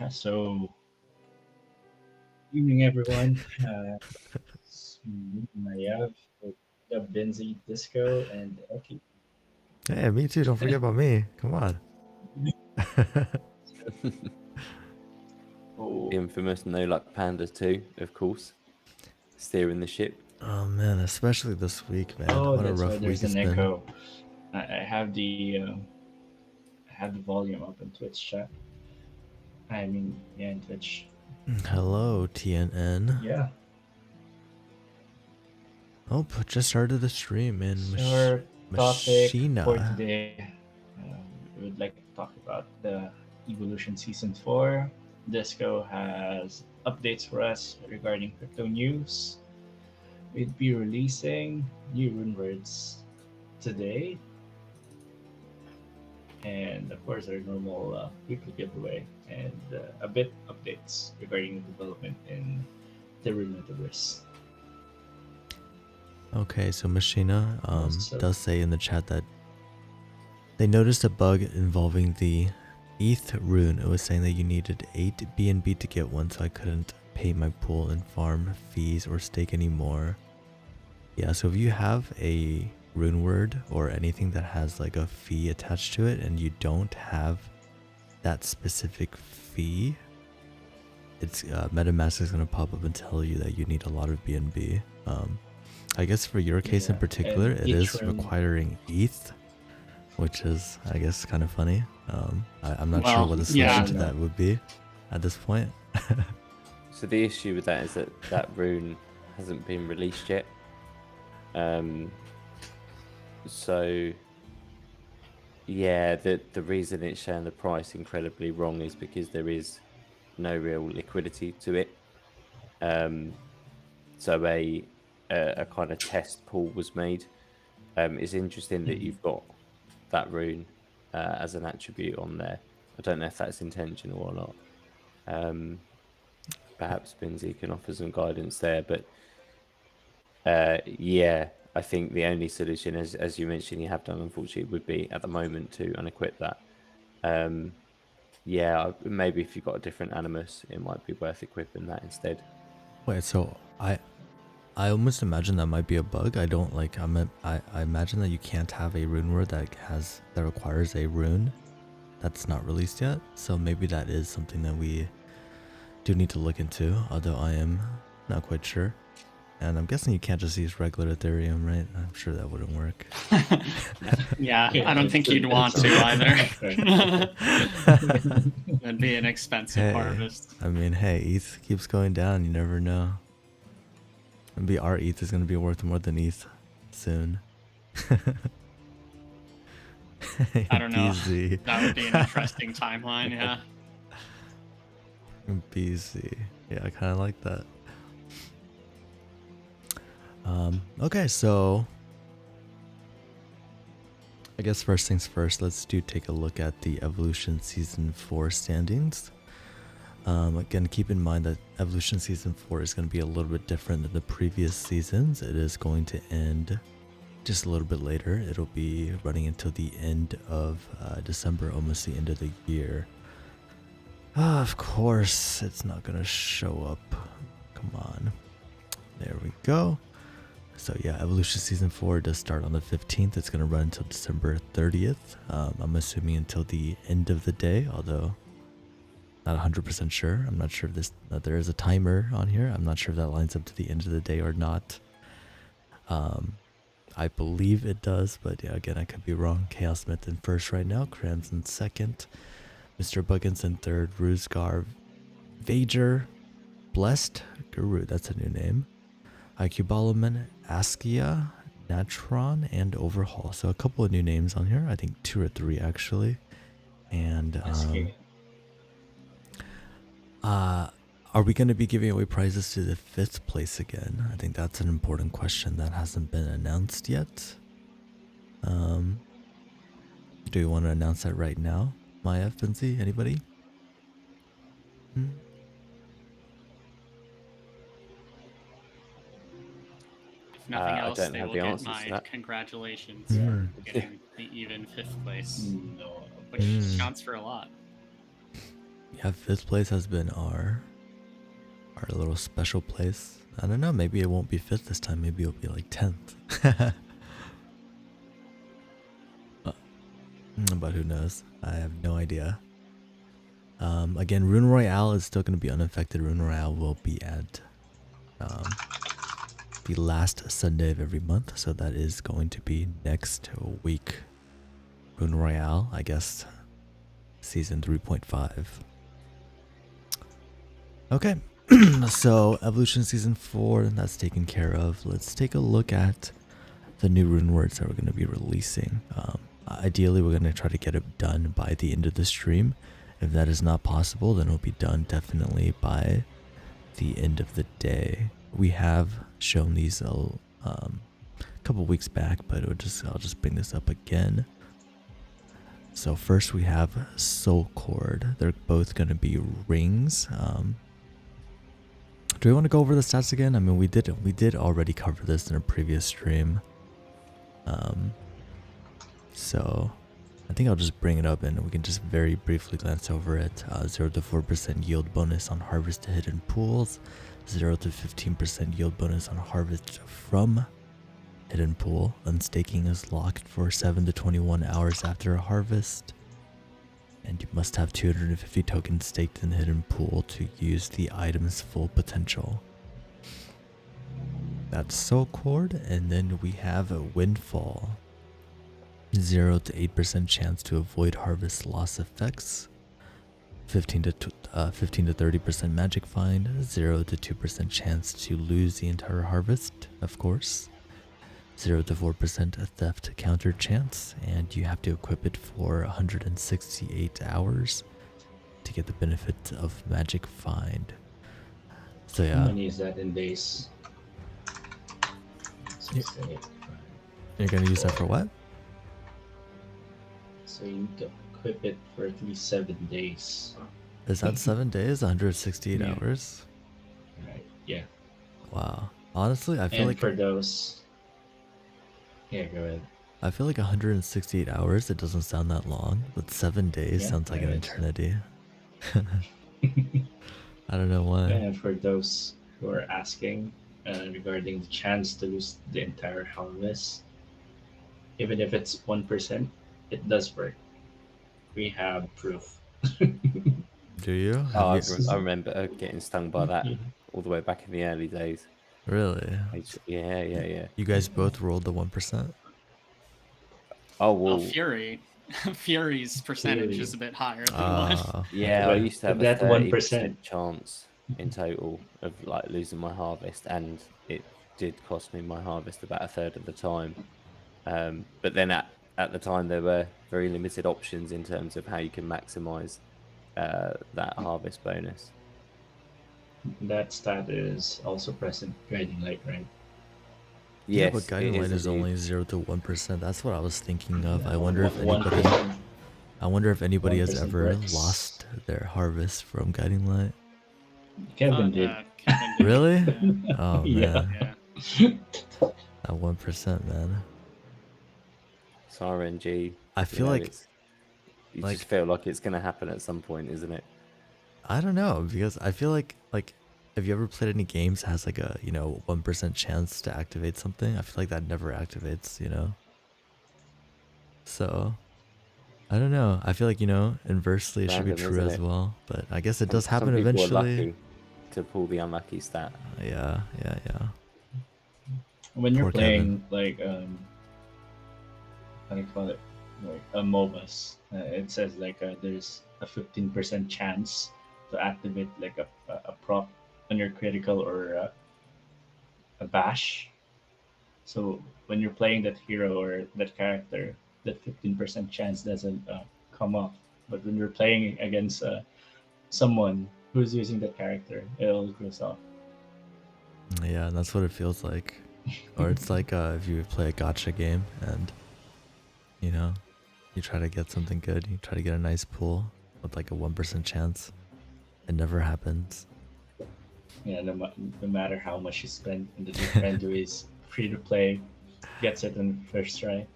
So, evening everyone. It's me, Maiev, with the Binzy Disco and Eki. Hey, me too. Don't forget about me. Come on. Oh, The infamous no luck Panda too, of course, steering the ship. Oh man, especially this week, man. oh, What a that's why rough week there's it's an been. echo. I have the volume up in Twitch chat. I mean, yeah, in Twitch. Hello, TNN. Yeah. Oh, just started the stream in So our topic for Machina. today, we would like to talk about the Evolution Season 4. Disco has updates for us regarding crypto news. We'd be releasing new rune words today, and of course our normal weekly giveaway and a bit updates regarding the development in the rune metaverse. Okay, so Machina Also, does say in the chat that they noticed a bug involving the ETH rune. It was saying that you needed 8 BNB to get one, so I couldn't pay my pool and farm fees or stake anymore. Yeah, so if you have a rune word or anything that has like a fee attached to it and you don't have that specific fee, it's MetaMask is going to pop up and tell you that you need a lot of BNB. I guess for your case in yeah, particular, and it each is rune, requiring ETH, which is, I guess, kind of funny. I'm not sure Well, what the yeah, solution to no. that would be at this point. So the issue with that is that rune hasn't been released yet. So yeah, the reason it's showing the price incredibly wrong is because there is no real liquidity to it. So a kind of test pool was made. It's interesting that you've got that rune as an attribute on there. I don't know if that's intentional or not. Perhaps Binzy can offer some guidance there, but yeah, I think the only solution, as you mentioned, you have done, unfortunately, would be at the moment to unequip that. Yeah, maybe if you've got a different animus, it might be worth equipping that instead. Wait, so I almost imagine that might be a bug. I don't like. I imagine that you can't have a rune word that requires a rune that's not released yet. So maybe that is something that we do need to look into. Although I am not quite sure. And I'm guessing you can't just use regular Ethereum, right? I'm sure that wouldn't work. Yeah, I don't think you'd want to either. That'd be an expensive harvest. I mean, hey, ETH keeps going down. You never know. Maybe our ETH is going to be worth more than ETH soon. I don't know. BZ. That would be an interesting timeline, yeah. BZ. Yeah, I kind of like that. Okay, so I guess first things first, let's take a look at the Evolution Season 4 standings. Again, keep in mind that Evolution Season 4 is going to be a little bit different than the previous seasons. It is going to end just a little bit later. It'll be running until the end of December, almost the end of the year. Of course, it's not going to show up. Come on. There we go. So yeah, Evolution Season 4 does start on the 15th. It's going to run until December 30th. I'm assuming until the end of the day, although not 100% sure. I'm not sure if there is a timer on here. I'm not sure if that lines up to the end of the day or not. I believe it does, but yeah, again, I could be wrong. Chaos Smith in first right now. Krams in second. Mr. Buggins in third. Ruzgar, Vager, Blessed, Guru, that's a new name. IQ Balaman, Askia, Natron, and Overhaul. So a couple of new names on here. I think 2 or 3 actually. And are we going to be giving away prizes to the 5th place again? I think that's an important question that hasn't been announced yet. Do you want to announce that right now? Maiev, Binzy, anybody? If nothing I else, don't they have will the get answers to my that. congratulations Mm. for getting the even 5th place, no. which counts for a lot. Yeah, 5th place has been our little special place. I don't know, maybe it won't be 5th this time, maybe it'll be like 10th. But who knows? I have no idea. Again, Rune Royale is still going to be unaffected. Rune Royale will be at the last Sunday of every month, so that is going to be next week. Rune Royale, I guess, season 3.5. Okay, so Evolution Season 4, that's taken care of. Let's take a look at the new rune words that we're going to be releasing. Ideally, we're going to try to get it done by the end of the stream. If that is not possible, then it'll be done definitely by the end of the day. We have shown these a couple weeks back, but I'll just bring this up again. So first we have Soulcord. They're both going to be rings. Do we want to go over the stats again? I mean, we did already cover this in a previous stream. So I think I'll just bring it up and we can just very briefly glance over it. 0 to 4% yield bonus on harvest to hidden pools. 0 to 15% yield bonus on harvest from hidden pool. Unstaking is locked for 7 to 21 hours after a harvest. And you must have 250 tokens staked in the hidden pool to use the item's full potential. That's Soulcord. And then we have a Windfall. 0 to 8% chance to avoid harvest loss effects. 15 to 30% magic find. 0 to 2% chance to lose the entire harvest, of course. 0 to 4% theft counter chance, and you have to equip it for 168 hours to get the benefit of magic find. So yeah. How many is that in days? You're gonna use that for what? So you need to equip it for at least 7 days. Is that 7 days? 168 Yeah. hours? Right, yeah. Wow. Honestly, I feel And like for those... Yeah, go ahead. I feel like 168 hours, it doesn't sound that long, but 7 days Yeah, sounds like an yeah, eternity. I don't know why. And for those who are asking regarding the chance to lose the entire harvest, even if it's 1%, it does work. We have proof. Do you? Oh, Have you I remember getting stung by that Yeah. all the way back in the early days. really? Yeah. You guys both rolled the 1%? Oh, Well, well, Fury. Fury's percentage Fury. is a bit higher than one. yeah, I But used to have a that 30% 1%. chance in total of like losing my harvest, and it did cost me my harvest about a third of the time. But then at the time, there were very limited options in terms of how you can maximize that harvest bonus. That stat is also present guiding light, right? Yeah, Yes, but Guiding it Light is indeed. only 0 to 1%. That's what I was thinking of. I wonder if 1%. anybody has 1% ever works. lost their harvest from Guiding Light. Kevin did. Kevin did, Really? Yeah. Oh Yeah. man, Yeah. that 1%, man. So RNG. I feel like you like- just feel like it's going to happen at some point, isn't it? I don't know, because I feel like have you ever played any games that has like a 1% chance to activate something? I feel like that never activates, So I don't know. I feel like inversely it should be Random, true isn't as it? well, but I guess it does Some happen people are eventually. lucky to pull the unlucky stat. Yeah. When you're Poor playing like how do you call it, like a MOBAs, it says like there's a 15% chance to activate like a prop on your critical or a bash. So when you're playing that hero or that character, that 15% chance doesn't come up. But when you're playing against someone who's using that character, it always goes off. Yeah, and that's what it feels like. Or it's like if you play a gacha game and you try to get something good, you try to get a nice pool with like a 1% chance. It never happens. Yeah, no matter how much you spend, and the friend who is free to play gets it in the first try.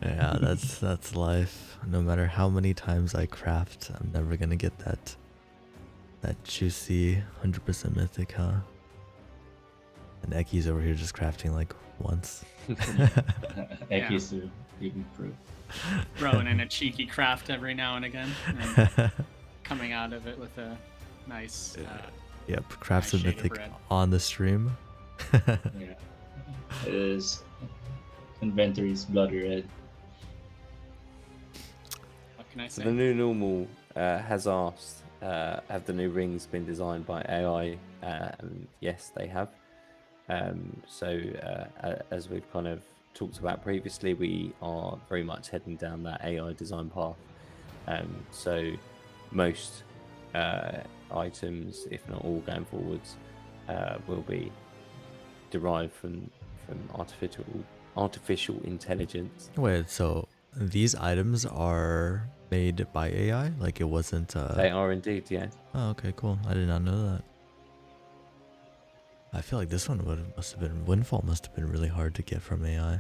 Yeah, that's life. No matter how many times I craft, I'm never gonna get that juicy 100% mythic, huh? And Eki's over here just crafting like once. Eki's the living proof. Throwing in a cheeky craft every now and again, and coming out of it with a nice. Yep, crafts nice a shade of mythic red. on the stream. Yeah. His inventory is bloody red. What can I So say? the new normal has asked, have the new rings been designed by AI? And yes, they have. As we've kind of talked about previously, we are very much heading down that AI design path. So most items, if not all going forwards, will be derived from artificial intelligence. Wait, so these items are made by AI? Like it wasn't They are indeed, yeah. Oh, okay, cool. I did not know that. I feel like this one must have been Windfall must have been really hard to get from AI.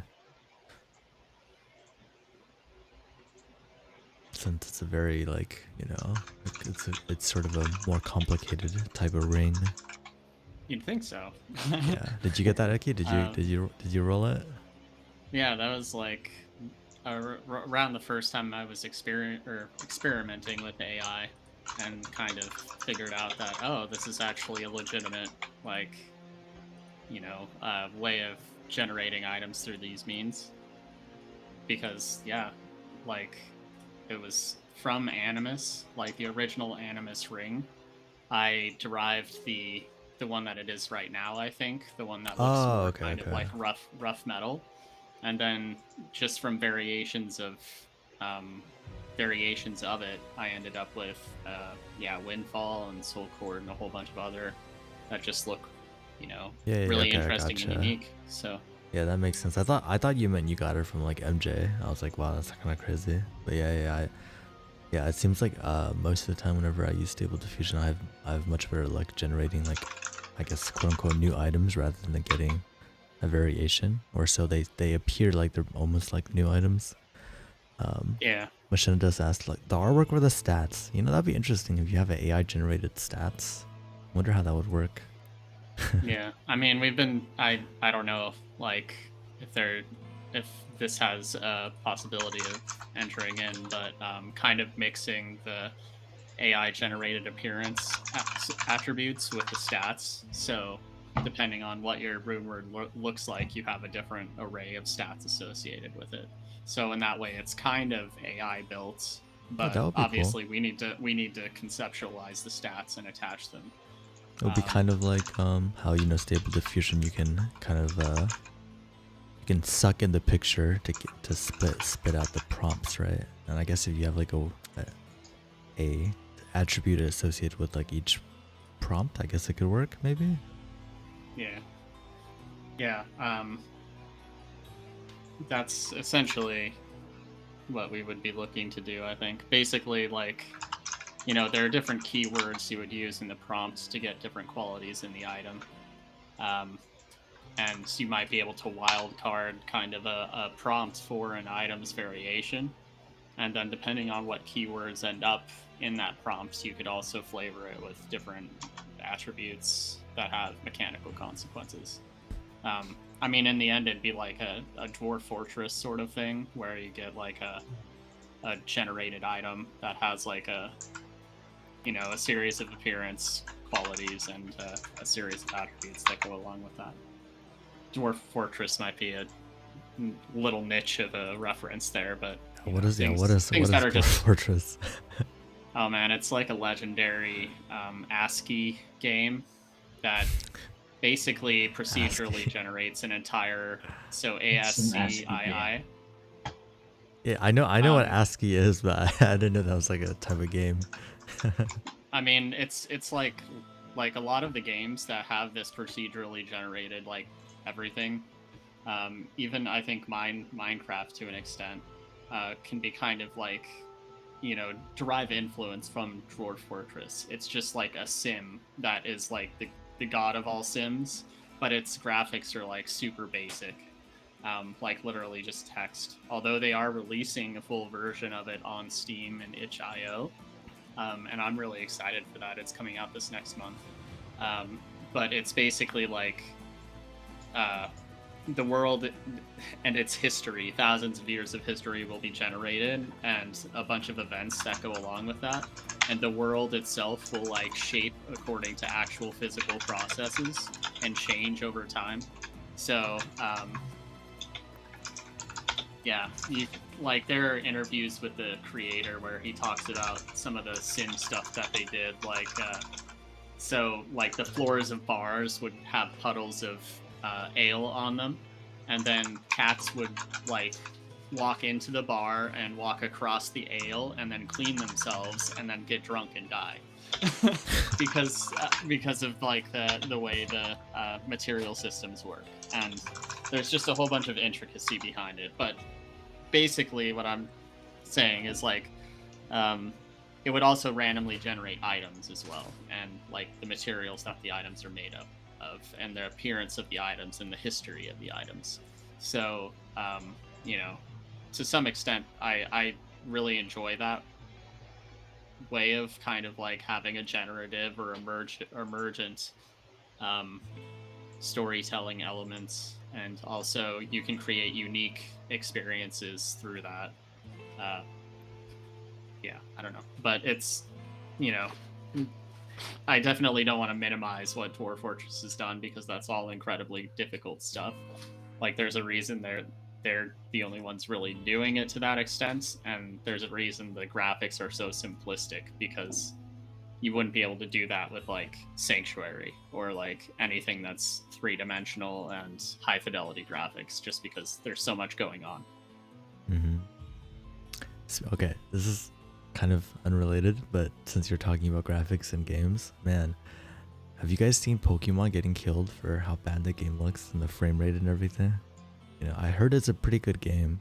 Since it's a very like, it's sort of a more complicated type of ring. You'd think so. Yeah. Did you get that, Eki? Did you roll it? Yeah, that was like around the first time I was experimenting with AI, and kind of figured out that this is actually a legitimate way of generating items through these means. Because it was from Animus, like the original Animus ring. I derived the one that it is right now. I think the one that looks more of like rough metal, and then just from variations of it, I ended up with Windfall and Soulcord and a whole bunch of other that just look really interesting and unique. So yeah, that makes sense. I thought you meant you got her from like MJ. I was like, wow, that's kind of crazy. But yeah, it seems like most of the time whenever I use Stable Diffusion, I have much better luck generating like, I guess, quote unquote new items rather than getting a variation, or so they appear like they're almost like new items. yeah. Machina does ask like the artwork or the stats. That'd be interesting if you have an AI generated stats. Wonder how that would work. Yeah, I mean, I don't know if this has a possibility of entering in, but kind of mixing the AI generated appearance attributes with the stats. So depending on what your rune word looks like, you have a different array of stats associated with it. So in that way, it's kind of AI built, but obviously cool. we need to conceptualize the stats and attach them. It would be kind of like how Stable Diffusion, you can kind of you can suck in the picture to spit out the prompts, right? And I guess if you have like a attribute associated with like each prompt, I guess it could work maybe. Yeah. That's essentially what we would be looking to do, I think. Basically, there are different keywords you would use in the prompts to get different qualities in the item. And you might be able to wildcard kind of a prompt for an item's variation. And then depending on what keywords end up in that prompt, you could also flavor it with different attributes that have mechanical consequences. I mean, in the end, it'd be like a Dwarf Fortress sort of thing, where you get like a generated item that has like a series of appearance qualities and a series of attributes that go along with that. Dwarf Fortress might be a little niche of a reference there, but what is Dwarf Fortress? Oh man, it's like a legendary ASCII game that basically procedurally generates an entire ASCII. Yeah, I know what ASCII is, but I didn't know that was like a type of game. I mean, it's like a lot of the games that have this procedurally generated like everything. Even I think Minecraft to an extent can be kind of like derive influence from Dwarf Fortress. It's just like a sim that is like the god of all sims, but its graphics are like super basic. like literally just text. Although they are releasing a full version of it on Steam and itch.io, and I'm really excited for that. It's coming out this next month. But it's basically like the world and its history, thousands of years of history will be generated, and a bunch of events that go along with that. And the world itself will like shape according to actual physical processes and change over time. So, yeah, like there are interviews with the creator where he talks about some of the sim stuff that they did, like so like the floors of bars would have puddles of ale on them, and then cats would like walk into the bar and walk across the ale and then clean themselves and then get drunk and die because of like the way the material systems work. And there's just a whole bunch of intricacy behind it, but basically what I'm saying is like it would also randomly generate items as well, and like the materials that the items are made of, and the appearance of the items and the history of the items. So you know, to some extent I really enjoy that way of kind of like having a generative or emergent storytelling elements, and also you can create unique experiences through that. Yeah, I don't know, but it's, you know, I definitely don't want to minimize what Dwarf Fortress has done, because that's all incredibly difficult stuff. Like there's a reason they're the only ones really doing it to that extent, and there's a reason the graphics are so simplistic, because you wouldn't be able to do that with like Sanctuary or like anything that's three-dimensional and high fidelity graphics, just because there's so much going on. Mm-hmm. So, okay, this is kind of unrelated, but since you're talking about graphics and games, man, have you guys seen Pokemon getting killed for how bad the game looks and the frame rate and everything? You know, I heard it's a pretty good game,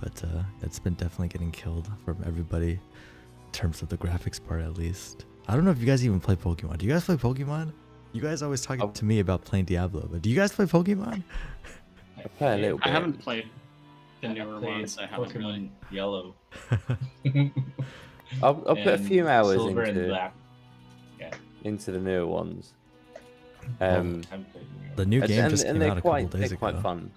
but it's been definitely getting killed from everybody in terms of the graphics part, at least. I don't know if you guys even play Pokemon. Do you guys play Pokemon? You guys always talk to me about playing Diablo, but do you guys play Pokemon? I play a little bit. I haven't played the newer ones. I haven't Pokemon really. Yellow. I'll put a few hours Silver and into Black. Yeah. into the newer ones. I haven't played The new game and just came they're out a couple quite days they're ago. quite fun.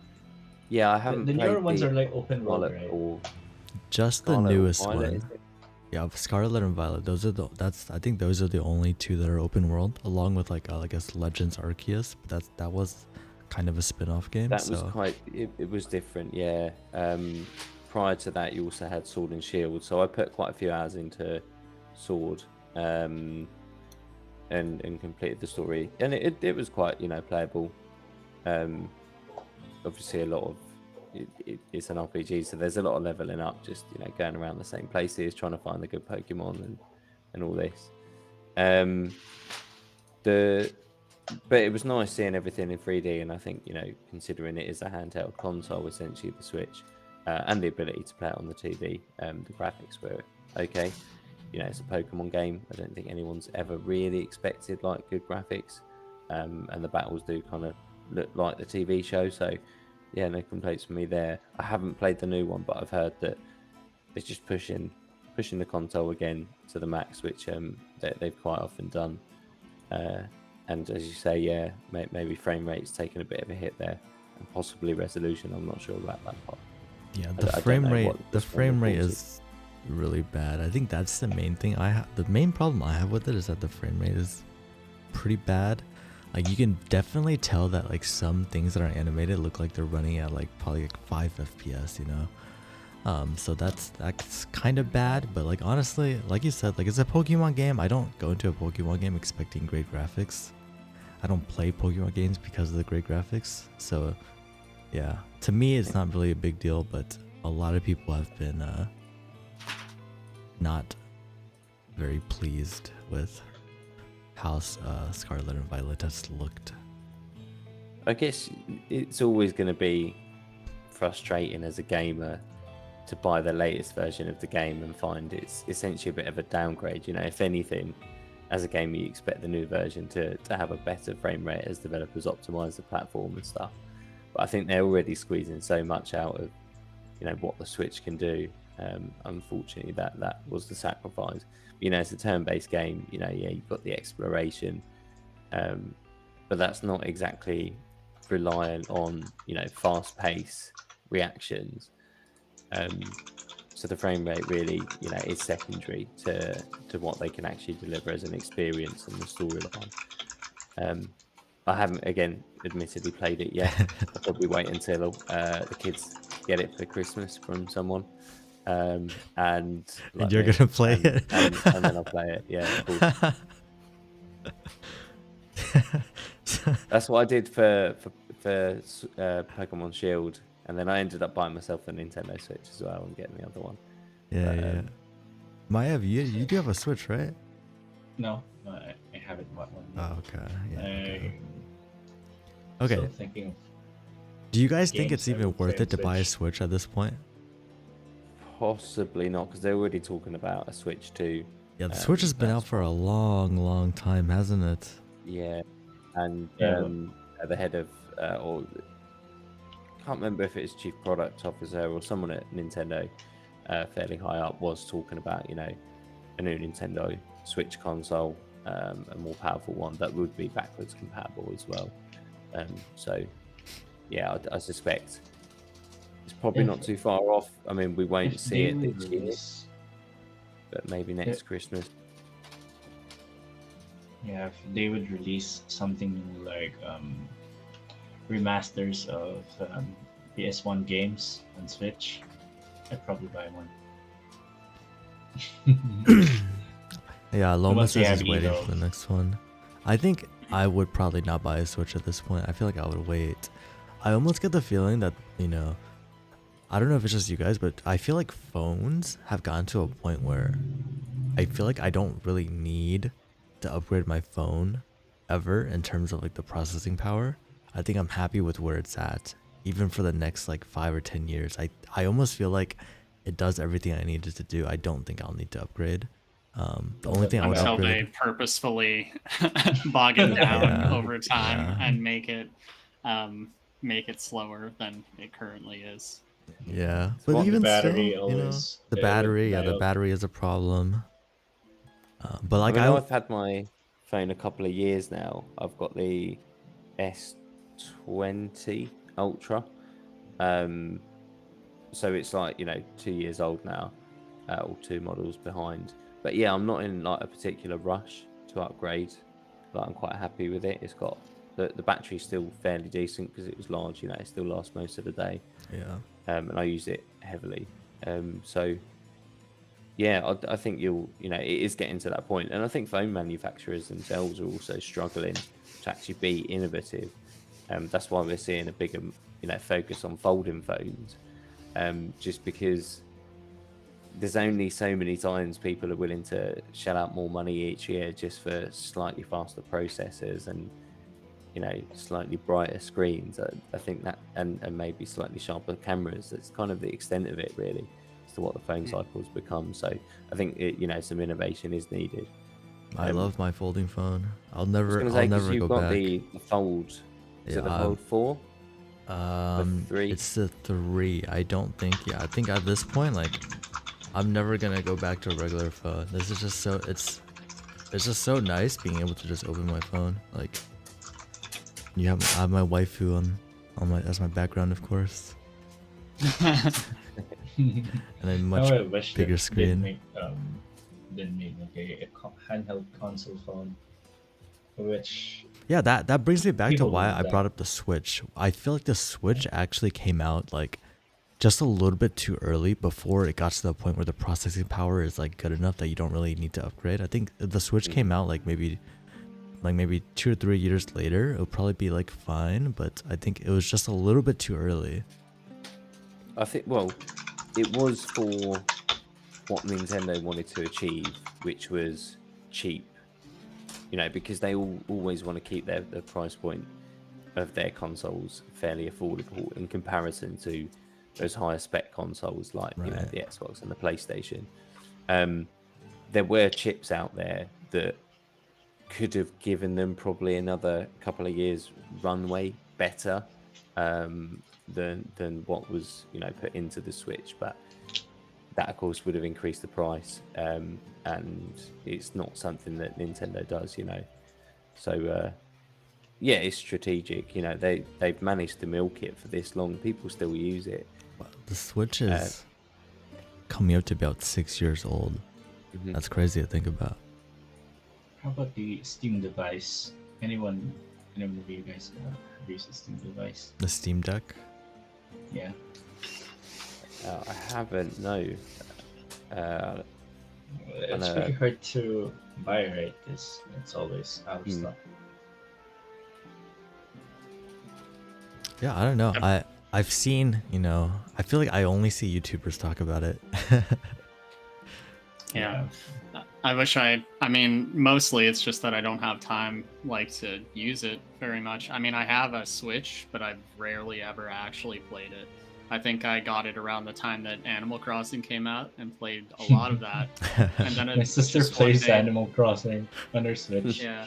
Yeah, I haven't the played newer ones are like open world, Scarlet right? or Just the Scarlet or newest Violet, one. is it? Yeah, Scarlet and Violet. Those are I think those are the only two that are open world, along with like I guess Legends Arceus. But that was kind of a spin-off game. That was quite. It was different, yeah. Prior to that, you also had Sword and Shield, so I put quite a few hours into Sword, and completed the story, and it was quite playable. Obviously, a lot of it's an RPG, so there's a lot of leveling up, just going around the same places, trying to find the good Pokemon and all this. But it was nice seeing everything in 3D, and I think considering it is a handheld console, essentially the Switch, and the ability to play it on the TV, the graphics were okay. It's a Pokemon game. I don't think anyone's ever really expected like good graphics, and the battles do kind of look like the TV show. So yeah, no complaints from me there. I haven't played the new one, but I've heard that it's just pushing the console again to the max, which they've quite often done. And as you say, yeah, maybe frame rate's taken a bit of a hit there, and possibly resolution. I'm not sure about that part. Yeah, the frame rate is really bad. I think that's the main thing I have. The main problem I have with it is that the frame rate is pretty bad. Like you can definitely tell that like some things that are animated look like they're running at like probably like 5 FPS, so that's kind of bad. But like honestly, like you said, like it's a Pokemon game. I don't go into a Pokemon game expecting great graphics. I don't play Pokemon games because of the great graphics. So yeah, to me it's not really a big deal, but a lot of people have been not very pleased with how Scarlet and Violet has looked. I guess it's always going to be frustrating as a gamer to buy the latest version of the game and find it's essentially a bit of a downgrade. If anything, as a gamer, you expect the new version to have a better frame rate as developers optimize the platform and stuff. But I think they're already squeezing so much out of, what the Switch can do. Unfortunately, that was the sacrifice. It's a turn-based game. Yeah, you've got the exploration, but that's not exactly reliant on fast-paced reactions. So the frame rate really, is secondary to what they can actually deliver as an experience and the storyline. I haven't, again, admittedly played it yet. I'll probably wait until the kids get it for Christmas from someone, and And you're gonna play it, and then I'll play it. Yeah, of course. That's what I did for Pokemon Shield, and then I ended up buying myself a Nintendo Switch as well and getting the other one. Yeah. Maiev, you do have a Switch, right? No, I haven't bought one. Oh, okay. Yeah. I'm Okay. still thinking of Do you guys think games it's I even would worth play it to on buy a Switch. Switch at this point? Possibly not, because they're already talking about a Switch 2. Yeah, the Switch has been out for a long time, hasn't it? Yeah, and Yeah. the head of, or can't remember if it's chief product officer or someone at Nintendo, fairly high up, was talking about a new Nintendo Switch console, a more powerful one that would be backwards compatible as well. So yeah, I suspect it's probably not too far off. I mean, we won't If see they it would this year, release, but maybe next Christmas. yeah, if they would release something like remasters of PS1 games on Switch, I'd probably buy one. Yeah, Loma Once we says have he's waiting Evo. for the next one. I think I would probably not buy a Switch at this point. I feel like I would wait. I almost get the feeling that, I don't know if it's just you guys, but I feel like phones have gotten to a point where I feel like I don't really need to upgrade my phone ever in terms of like the processing power. I think I'm happy with where it's at, even for the next like 5 or 10 years. I almost feel like it does everything I needed to do. I don't think I'll need to upgrade. The only thing I would Until upgrade. they purposefully bog it down Yeah, over time yeah. and make it slower than it currently is. Yeah, but Well, the even battery still, always the would battery, die the out. battery is a problem. But like I've had my phone a couple of years now. I've got the S20 Ultra. So it's like 2 years old now, or 2 models behind. But yeah, I'm not in like a particular rush to upgrade. Like, I'm quite happy with it. It's got the battery's still fairly decent because it was large. It still lasts most of the day. yeah, And I use it heavily. So yeah, I think it is getting to that point, and I think phone manufacturers themselves are also struggling to actually be innovative. That's why we're seeing a bigger, focus on folding phones, just because there's only so many times people are willing to shell out more money each year just for slightly faster processors and slightly brighter screens. I think that and maybe slightly sharper cameras. That's kind of the extent of it, really, as to what the phone cycle's become. So I think some innovation is needed. I love my folding phone. I'll never You've go got back. the Fold. Is it the Fold 4? The 3? It's the 3. I don't think. Yeah, I think at this point, like, I'm never gonna go back to a regular phone. This is just so it's just so nice being able to just open my phone. Like, I have my waifu on my as my background, of course, and a much I wish bigger that screen. Didn't make like a handheld console phone, which Yeah, that brings me back to people why want I that. brought up the Switch. I feel like the Switch actually came out like just a little bit too early before it got to the point where the processing power is like good enough that you don't really need to upgrade. I think if the Switch came out like maybe 2 or 3 years later, it'll probably be like fine, but I think it was just a little bit too early. I think, well, it was for what Nintendo wanted to achieve, which was cheap. Because they always want to keep the price point of their consoles fairly affordable in comparison to those higher spec consoles like Right. the Xbox and the PlayStation. There were chips out there that could have given them probably another couple of years runway better, than what was put into the Switch, but that of course would have increased the price, and it's not something that Nintendo does, So yeah, it's strategic. They've managed to milk it for this long. People still use it. The Switch is coming up to about 6 years old. Mhm. That's crazy to think about. How about the Steam device? Anyone of you guys have used the Steam device? The Steam Deck. Yeah. I haven't. No. It's pretty hard to buy, right? Because it's always out of stock. Yeah, I don't know. I've seen, I feel like I only see YouTubers talk about it. Yeah. I wish I mean, mostly it's just that I don't have time, to use it very much. I mean, I have a Switch, but I've rarely ever actually played it. I think I got it around the time that Animal Crossing came out and played a lot of that. And then My sister plays Animal Crossing on her Switch. Yeah.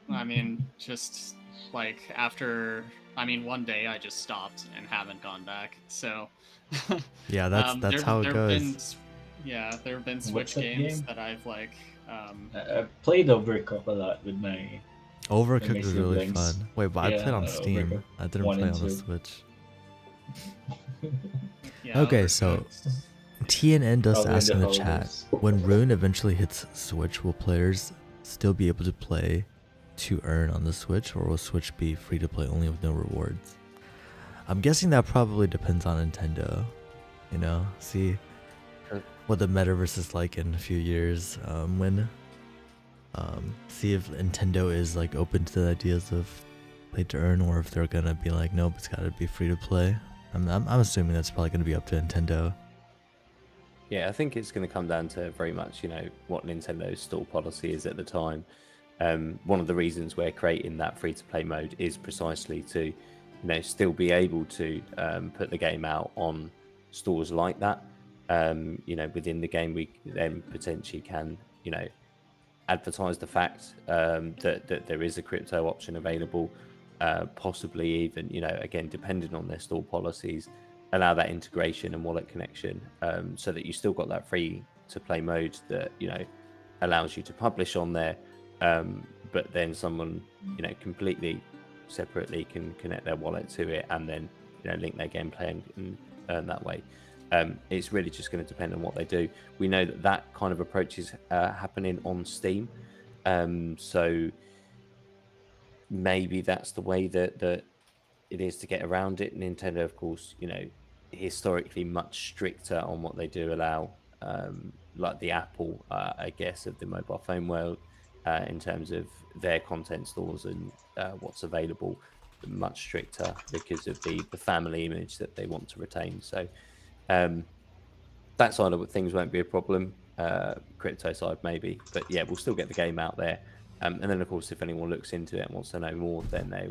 I mean, just after, one day I just stopped and haven't gone back. So yeah, that's how it goes. There have been Switch games that I've I played Overcooked a lot with my. Overcooked was really fun. Wait, but I played on Steam. Overcooked I didn't play on the Switch. Okay, so TNN does ask in the chat, when Rune eventually hits Switch, will players still be able to play to earn on the Switch, or will Switch be free to play only with no rewards? I'm guessing that probably depends on Nintendo. See what the metaverse is like in a few years, see if Nintendo is open to the ideas of play to earn, or if they're gonna be like, nope, it's gotta be free to play. I'm assuming that's probably gonna be up to Nintendo. Yeah, I think it's going to come down to very much, what Nintendo's store policy is at the time. One of the reasons we're creating that free-to-play mode is precisely to, still be able to put the game out on stores like that. Within the game, we then potentially can, advertise the fact that there is a crypto option available, possibly even, again, depending on their store policies, allow that integration and wallet connection, so that you still got that free to play mode that allows you to publish on there, but then someone completely separately can connect their wallet to it and then link their gameplay and earn that way. It's really just going to depend on what they do. We know that kind of approach is happening on Steam, so maybe that's the way that it is to get around it. Nintendo, of course, historically much stricter on what they do allow, like the Apple, I guess, of the mobile phone world, in terms of their content stores and what's available, much stricter because of the family image that they want to retain. So that side of things won't be a problem. Crypto side maybe, but yeah, we'll still get the game out there. And then, of course, if anyone looks into it and wants to know more, then they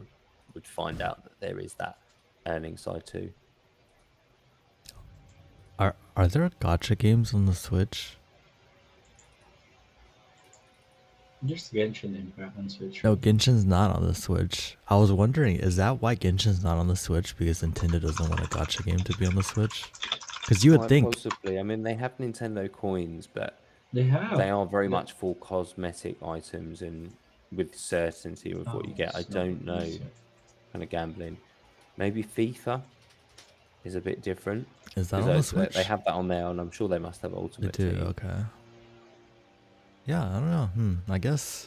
would find out that there is that earning side too. Are there gacha games on the Switch? There's Genshin Impact on Switch. No, Genshin's not on the Switch. I was wondering, is that why Genshin's not on the Switch? Because Nintendo doesn't want a gacha game to be on the Switch? Because you would think... Possibly. I mean, they have Nintendo coins, but they are very much for cosmetic items and with certainty with what you get. I don't know. Kind of gambling. Maybe FIFA is a bit different. Is that on the Switch? They have that on there, and I'm sure they must have Ultimate They do, Team. okay. Yeah, I don't know. I guess...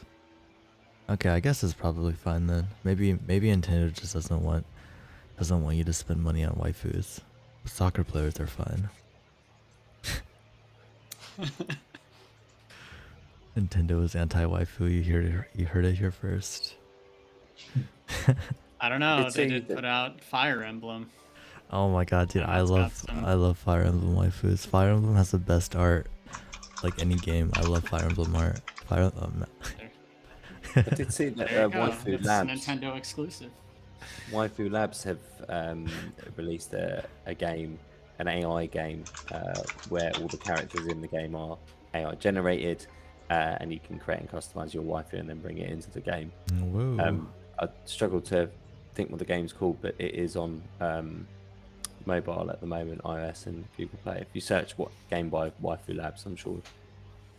Okay, I guess it's probably fine then. Maybe Nintendo just doesn't want you to spend money on waifus. Soccer players are fine. Nintendo is anti-waifu. You heard it here first. I don't know. They did put out Fire Emblem. Oh my god, dude! I love Fire Emblem waifus. Fire Emblem has the best art, like any game. I love Fire Emblem art. I did see that Waifu Labs. Nintendo exclusive. Waifu Labs have released a game, an AI game, where all the characters in the game are AI generated, and you can create and customize your waifu and then bring it into the game. Whoa. I struggle to think what the game's called, but it is on mobile at the moment, iOS and Google Play. If you search what game by Waifu Labs, I'm sure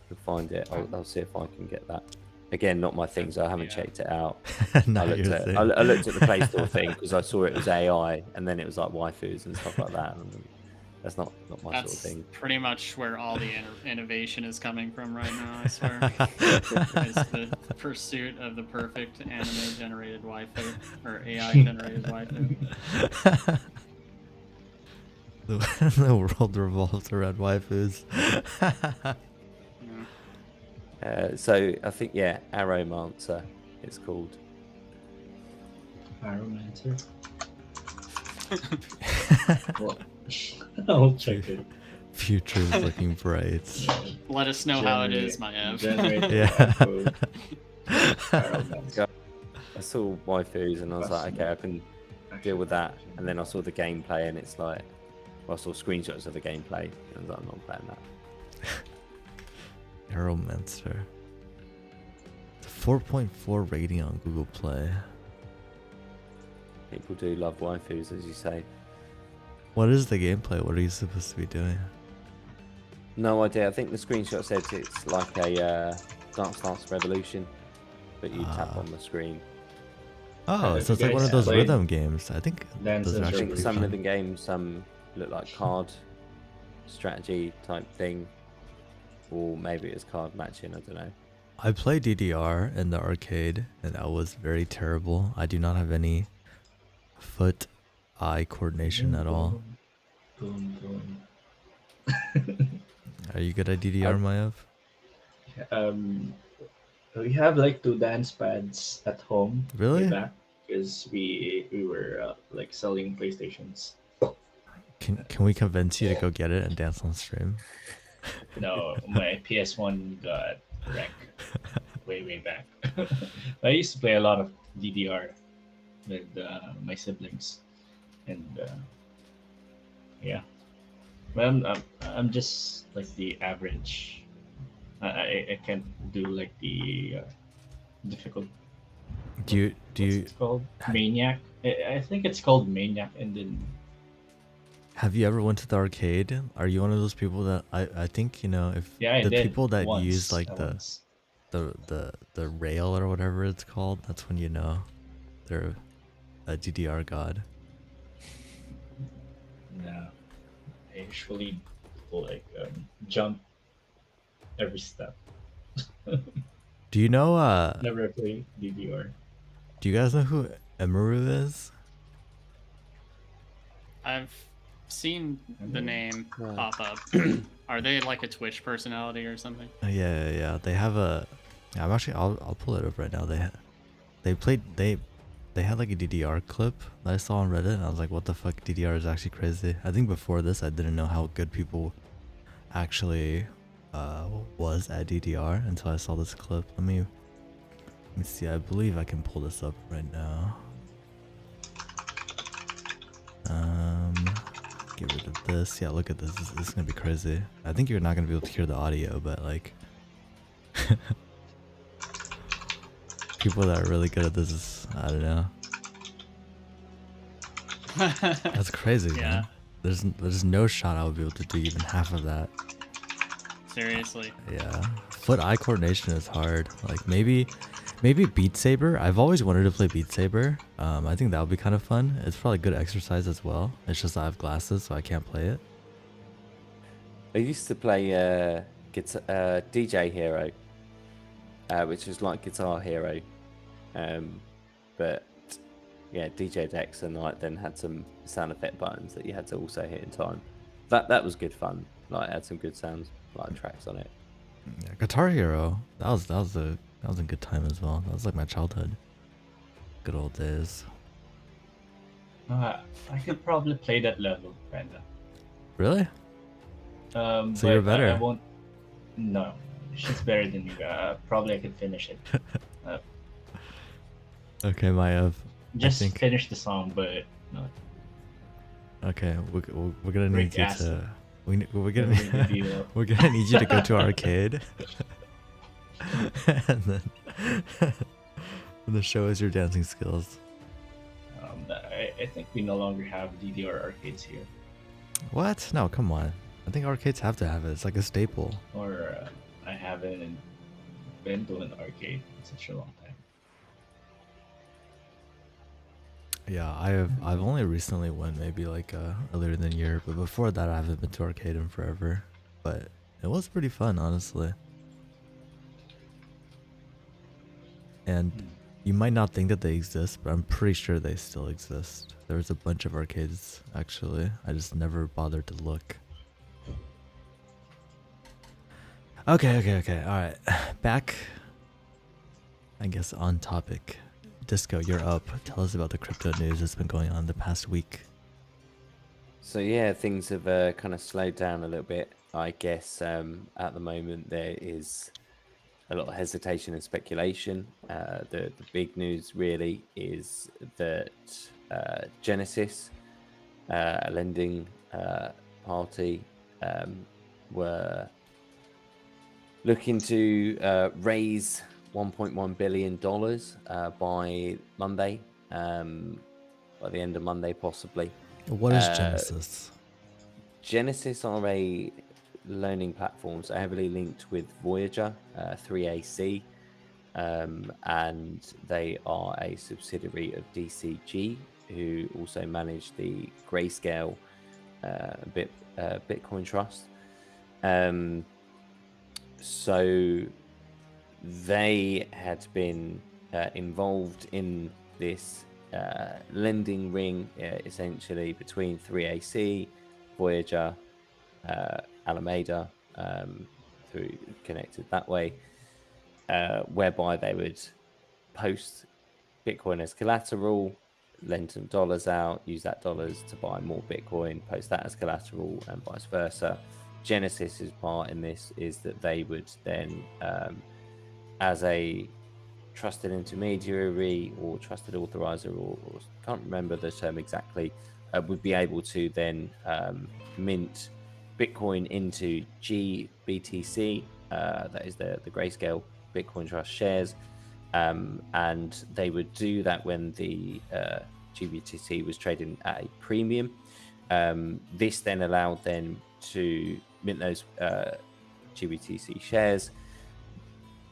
you'll find it. I'll see if I can get that. Again, not my thing, so I haven't checked it out. Not I your thing. looked at the Play Store thing because I saw it was AI, and then it was like waifus and stuff like that. And that's not my That's sort of thing. pretty much where all the innovation is coming from right now, I swear. Is the pursuit of the perfect anime-generated waifu, or AI-generated waifu. The world revolves around waifus. Yeah. So I think, Arrowmancer it's called. Pyromancer. Well, I'll check it. Future's looking bright. Let us know how it is, Maiev. Yeah. Pyromancer. I saw waifus and I was like, okay, I can deal with that. And then I saw the gameplay and it's like, I saw screenshots of the gameplay and I was like, I'm not playing that. Arrowmancer. 4.4 rating on Google Play. People do love waifus, as you say. What is the gameplay? What are you supposed to be doing? No idea. I think the screenshot said it's like a Dance Dance Revolution, but you tap on the screen. Oh, Have so you it's like one of guys those played rhythm games. I think Dance those are Dance I actually think pretty some fun. of the games, some look like card strategy type thing, or maybe it's card matching. I don't know. I played DDR in the arcade, and that was very terrible. I do not have any foot-eye coordination at all. Boom, boom. Are you good at DDR, Maiev? We have like 2 dance pads at home. Really? Way back, because we were like selling PlayStations. Can we convince you to go get it and dance on stream? No, my PS1 got wrecked way back. I used to play a lot of DDR with my siblings, and yeah, but I'm just like the average. I can't do like the difficult. Do What's you it called? Maniac. I think it's called Maniac, and then have you ever went to the arcade? Are you one of those people that I think, if yeah, I the did people that once, use like once. the rail or whatever it's called, that's when you know they're a DDR god. No, I usually like jump every step. Do you know Never play DDR. do you guys know who Emeru is? I've seen the name Yeah. pop up. Are they like a Twitch personality or something? Yeah. They have a. I'm actually. I'll pull it up right now. They had like a DDR clip that I saw on Reddit, and I was like, "What the fuck? DDR is actually crazy." I think before this, I didn't know how good people actually was at DDR until I saw this clip. Let me see. I believe I can pull this up right now. Get rid of this. Yeah, look at this. This is gonna be crazy. I think you're not gonna be able to hear the audio, but like people that are really good at this is, I don't know. That's crazy, Yeah. man. There's no shot I would be able to do even half of that. Seriously. Yeah. Foot-eye coordination is hard. Like maybe Beat Saber. I've always wanted to play Beat Saber. I think that would be kind of fun. It's probably good exercise as well. It's just I have glasses, so I can't play it. I used to play DJ Hero, which was like Guitar Hero, but yeah, DJ decks and like then had some sound effect buttons that you had to also hit in time. That was good fun. Like it had some good sounds, like tracks on it. Yeah, Guitar Hero. That was a good time as well. That was like my childhood. Good old days. I could probably play that level, Panda. Really? So So you're better. I won't. No, she's better than you. Probably I could finish it. Okay, Maiev. Just think- finish the song, but no. Okay, we're gonna need Rick you asked to. We're We're gonna we're gonna need you to go to arcade, and then show us your dancing skills. Oh, I think we no longer have DDR arcades here. What? No, come on. I think arcades have to have it. It's like a staple. Or I haven't been to an arcade in such a long time. Yeah, I've only recently went, maybe like earlier than a year, but before that I haven't been to arcade in forever. But it was pretty fun, honestly. And Hmm. you might not think that they exist, but I'm pretty sure they still exist. There's a bunch of arcades, actually. I just never bothered to look. Okay. All right. Back, I guess, on topic. Disco, you're up. Tell us about the crypto news that's been going on the past week. So yeah, things have kind of slowed down a little bit. I guess at the moment there is a lot of hesitation and speculation. The big news really is that Genesis, a lending party, were looking to raise $1.1 billion by Monday, by the end of Monday possibly. What is Genesis? Genesis are a learning platform, so heavily linked with Voyager 3AC, and they are a subsidiary of DCG, who also manage the Grayscale Bitcoin Trust. So they had been involved in this lending ring, essentially between 3AC, Voyager, Alameda, through connected that way, whereby they would post Bitcoin as collateral, lend some dollars out, use that dollars to buy more Bitcoin, post that as collateral, and vice versa. Genesis's part in this is that they would then, as a trusted intermediary or trusted authorizer, or can't remember the term exactly, would be able to then mint Bitcoin into GBTC, that is the Grayscale Bitcoin Trust shares, and they would do that when the GBTC was trading at a premium. This then allowed them to mint those GBTC shares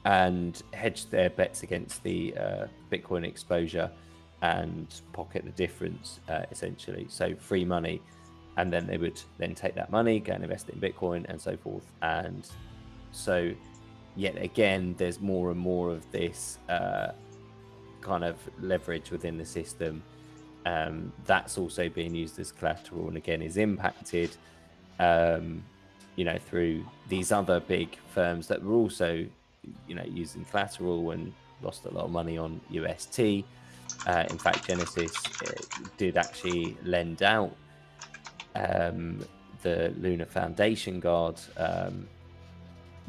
and hedge their bets against the Bitcoin exposure and pocket the difference, essentially. So free money, and then they would then take that money, go and invest it in Bitcoin and so forth. And so yet again, there's more and more of this kind of leverage within the system. That's also being used as collateral, and again is impacted through these other big firms that were also using collateral and lost a lot of money on UST. In fact, Genesis did actually lend out the Luna Foundation Guard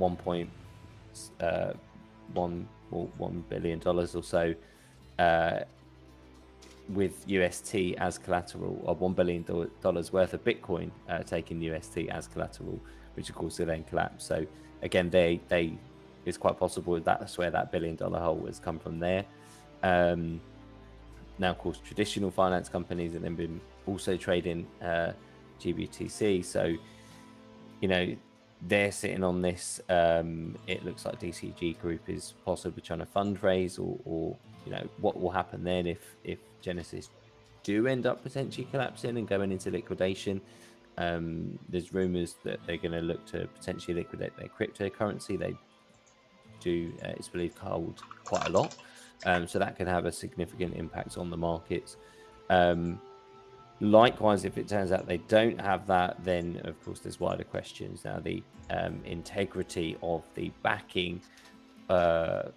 $1.1 billion or so with UST as collateral, or $1 billion worth of Bitcoin taking UST as collateral, which of course will then collapse. So again, they it's quite possible that's where that $1 billion hole has come from there. Now, of course, traditional finance companies have then been also trading GBTC. So, they're sitting on this. It looks like DCG Group is possibly trying to fundraise, or what will happen then if Genesis do end up potentially collapsing and going into liquidation. There's rumors that they're going to look to potentially liquidate their cryptocurrency. They do, it's believed, hold quite a lot. So that could have a significant impact on the markets. Likewise, if it turns out they don't have that, then of course there's wider questions. Now, the integrity of the backing, the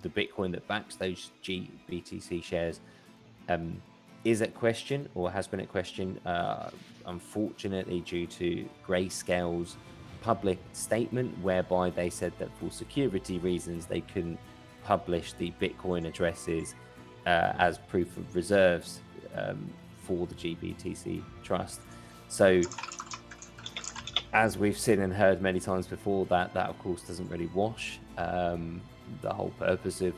Bitcoin that backs those GBTC shares, is at question, or has been at question, unfortunately, due to Grayscale's public statement, whereby they said that for security reasons they couldn't publish the Bitcoin addresses as proof of reserves for the GBTC trust. So, as we've seen and heard many times before, that of course doesn't really wash. The whole purpose of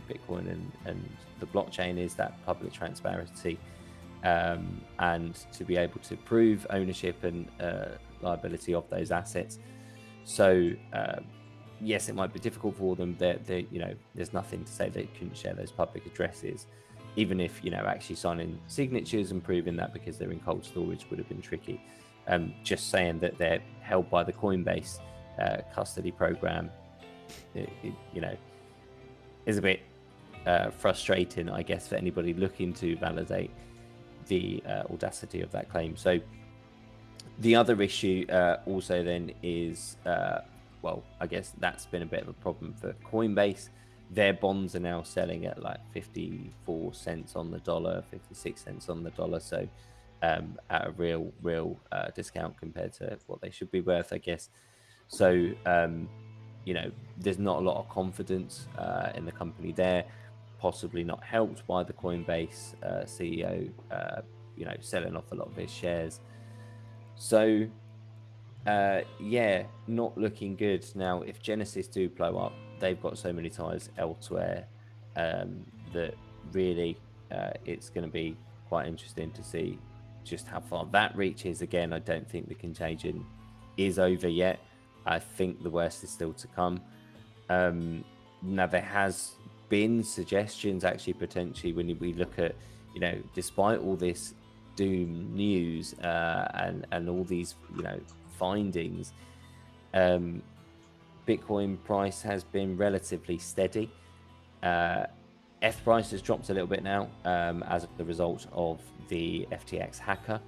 Bitcoin and the blockchain is that public transparency, and to be able to prove ownership and liability of those assets. So yes, it might be difficult for them. There's nothing to say they couldn't share those public addresses, even if actually signing signatures and proving that because they're in cold storage would have been tricky. Just saying that they're held by the Coinbase custody program, is a bit frustrating, I guess, for anybody looking to validate the audacity of that claim. So the other issue also then is, I guess that's been a bit of a problem for Coinbase. Their bonds are now selling at like 54 cents on the dollar, 56 cents on the dollar. So at a real discount compared to what they should be worth, I guess. So, there's not a lot of confidence in the company there, possibly not helped by the Coinbase CEO, selling off a lot of his shares. So, not looking good. Now, if Genesis do blow up, they've got so many ties elsewhere that really it's going to be quite interesting to see just how far that reaches. Again, I don't think the contagion is over yet. I think the worst is still to come. Now, there has been suggestions, actually, potentially, when we look at, despite all this doom news and all these, findings, Bitcoin price has been relatively steady. ETH price has dropped a little bit now as a result of the FTX hacker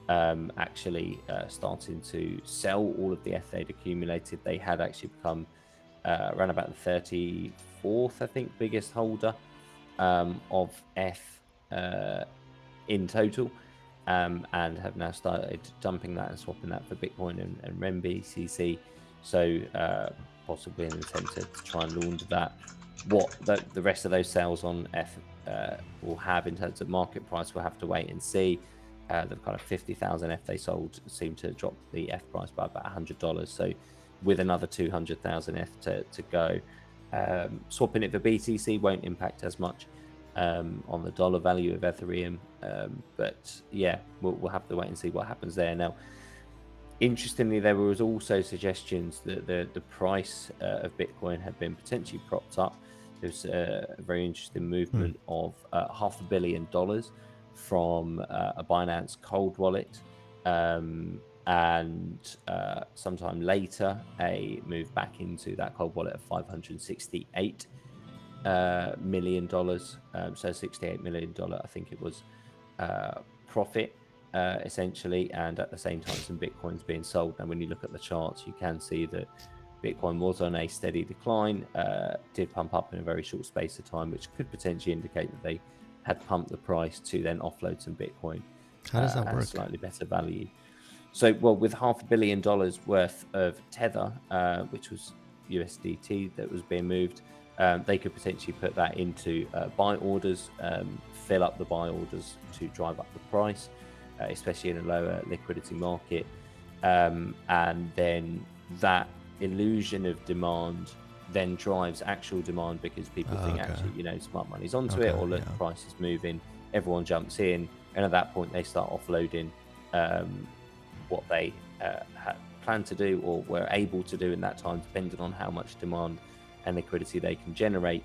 actually starting to sell all of the ETH they'd accumulated. They had actually become around about the 34th, I think, biggest holder of ETH in total, and have now started dumping that and swapping that for Bitcoin and Renminbi CC. So possibly an attempt to try and launder that. What the rest of those sales on ETH will have in terms of market price, we'll have to wait and see. The kind of 50,000 ETH they sold seemed to drop the ETH price by about $100. So with another 200,000 ETH to go, swapping it for BTC won't impact as much on the dollar value of Ethereum. But yeah, we'll have to wait and see what happens there. Now, interestingly, there was also suggestions that the price of Bitcoin had been potentially propped up. There's a very interesting movement of $500 million from a Binance cold wallet, and sometime later a move back into that cold wallet of $568 million. So $68 million, I think it was, profit essentially, and at the same time some Bitcoins being sold. Now, when you look at the charts, you can see that Bitcoin was on a steady decline, did pump up in a very short space of time, which could potentially indicate that they had pumped the price to then offload some Bitcoin. How does that at work? a slightly better value. So, well, with $500 million worth of Tether, which was USDT that was being moved, they could potentially put that into buy orders, fill up the buy orders to drive up the price, especially in a lower liquidity market. And then that illusion of demand then drives actual demand, because people think actually, smart money's onto it, or look, the price is moving, everyone jumps in, and at that point they start offloading what they had planned to do or were able to do in that time, depending on how much demand and liquidity they can generate,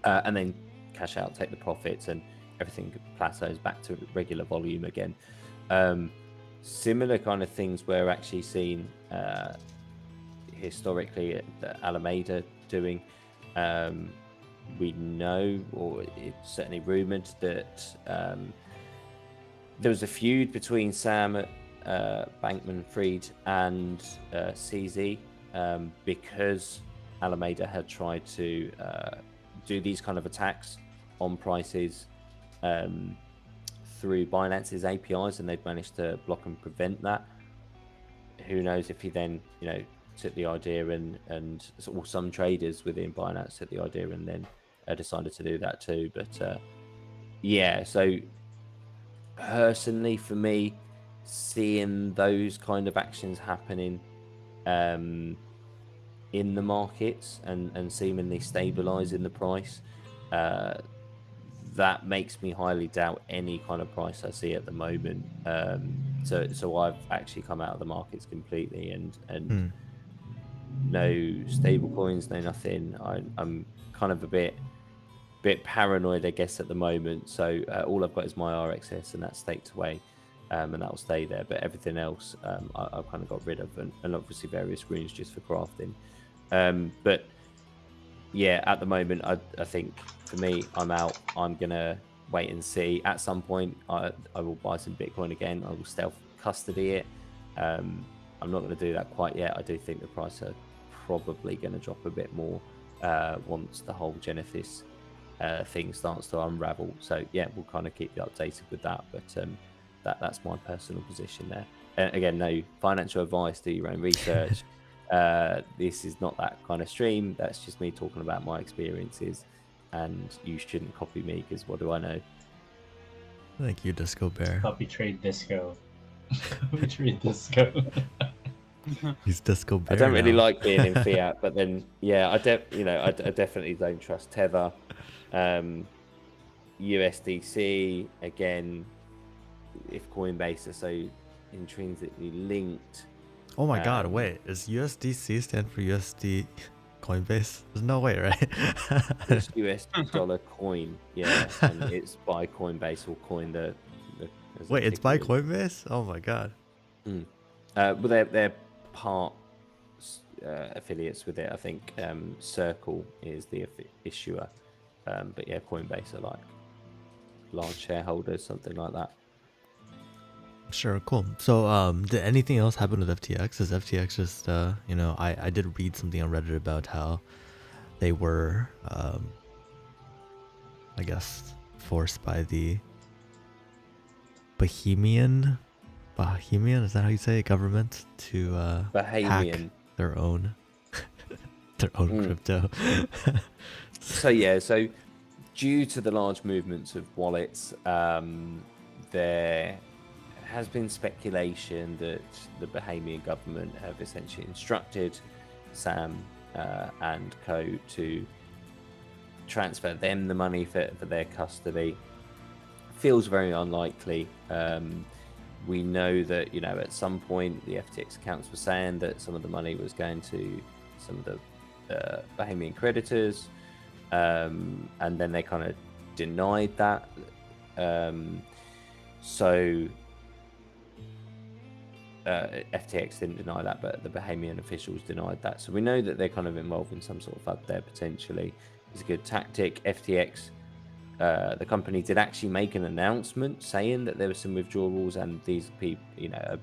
and then cash out, take the profits, and everything plateaus back to regular volume again. Similar kind of things we're actually seeing historically that Alameda doing. We know, or it's certainly rumored, that there was a feud between Sam Bankman-Fried and CZ because Alameda had tried to do these kind of attacks on prices through Binance's APIs, and they've managed to block and prevent that. Who knows if he then, took the idea and or some traders within Binance took the idea and then decided to do that too. But yeah, so personally for me, seeing those kind of actions happening in in the markets and seemingly stabilizing the price, that makes me highly doubt any kind of price I see at the moment. So I've actually come out of the markets completely, and Hmm. no stable coins, no nothing. I'm kind of a bit paranoid, I guess, at the moment. So all I've got is my RXS, and that's staked away, and that will stay there. But everything else, I've kind of got rid of, and obviously various screens just for crafting. But yeah, at the moment, I think for me, I'm out. I'm gonna wait and see. At some point, I will buy some Bitcoin again. I will stealth custody it. I'm not going to do that quite yet. I do think the price are probably going to drop a bit more once the whole Genesis thing starts to unravel. So yeah, we'll kind of keep you updated with that. But that's my personal position there. Again, no financial advice. Do your own research. This is not that kind of stream. That's just me talking about my experiences, and you shouldn't copy me because what do I know? Thank you, Disco Bear. Copy trade disco. Copy trade disco. He's Disco I Bear don't really now. like being in fiat, but then yeah, I definitely don't trust Tether. USDC again, if Coinbase are so intrinsically linked. Oh my god, wait. Is USDC stand for USD Coinbase? There's no way, right? It's US dollar coin, yeah, and it's by Coinbase or Coin the as the Wait, it's by ticker is. Coinbase? Oh my god. Well, they're part affiliates with it. I think Circle is the issuer, but yeah, Coinbase are like large shareholders, something like that. Sure, cool. So, did anything else happen with FTX? Is FTX just, I did read something on Reddit about how they were, I guess, forced by the Bahamian, is that how you say it, government to hack Bahamian. their own crypto. So yeah, so due to the large movements of wallets, there has been speculation that the Bahamian government have essentially instructed Sam and co to transfer them the money for their custody. Feels very unlikely. We know that, at some point the FTX accounts were saying that some of the money was going to some of the Bahamian creditors, and then they kind of denied that. So FTX didn't deny that, but the Bahamian officials denied that. So we know that they're kind of involved in some sort of FUD there potentially. It's a good tactic. FTX, the company, did actually make an announcement saying that there were some withdrawals, and these people,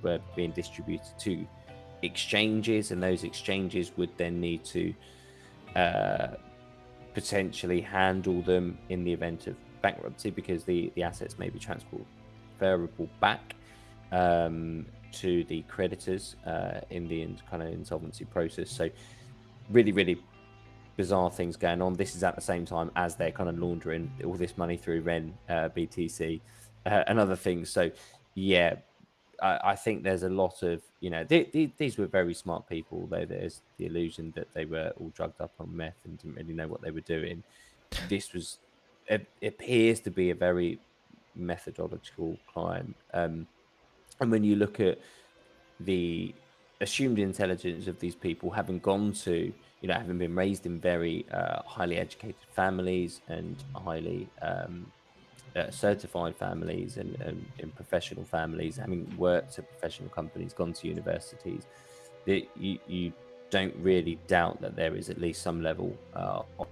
were being distributed to exchanges, and those exchanges would then need to potentially handle them in the event of bankruptcy, because the assets may be transferable back to the creditors in the kind of insolvency process. So really, really bizarre things going on. This is at the same time as they're kind of laundering all this money through REN, BTC, and other things. So yeah, I think there's a lot of, these were very smart people, though there's the illusion that they were all drugged up on meth and didn't really know what they were doing. This was, it appears to be a very methodological crime. And when you look at the assumed intelligence of these people, having gone to, having been raised in very highly educated families and highly certified families and in professional families, having worked at professional companies, gone to universities, that you don't really doubt that there is at least some level of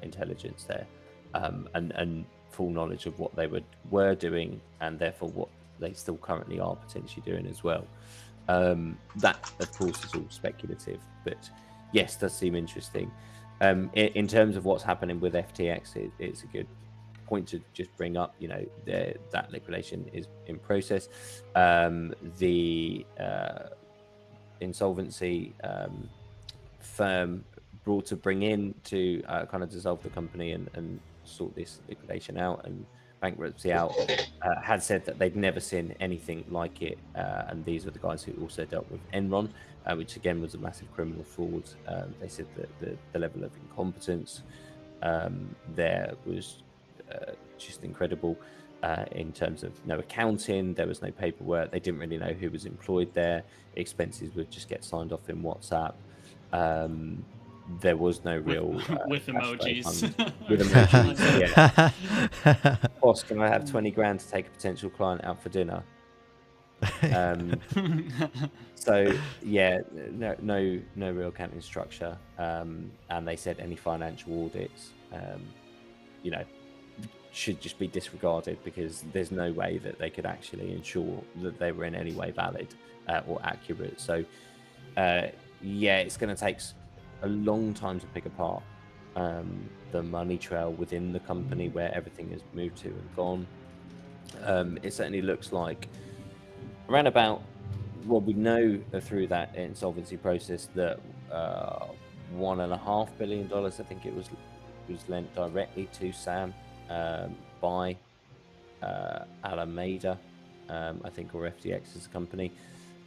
intelligence there, and full knowledge of what they were doing, and therefore what they still currently are potentially doing as well. That, of course, is all speculative, but yes, does seem interesting. In terms of what's happening with FTX, it's a good point to just bring up. That liquidation is in process. The insolvency firm brought to bring in to kind of dissolve the company and sort this liquidation out and bankruptcy out, had said that they'd never seen anything like it. And these were the guys who also dealt with Enron, which again was a massive criminal fraud. They said that the level of incompetence there was just incredible. In terms of no accounting, there was no paperwork. They didn't really know who was employed there. Expenses would just get signed off in WhatsApp. There was no real with emojis. With emojis, yeah. Boss, can I have 20 grand to take a potential client out for dinner? So yeah, no real accounting structure. And they said any financial audits, should just be disregarded because there's no way that they could actually ensure that they were in any way valid or accurate. So it's going to take a long time to pick apart the money trail within the company where everything has moved to and gone. It certainly looks like around about what we know through that insolvency process that $1.5 billion, I think it was lent directly to Sam by Alameda, I think, or FTX's company.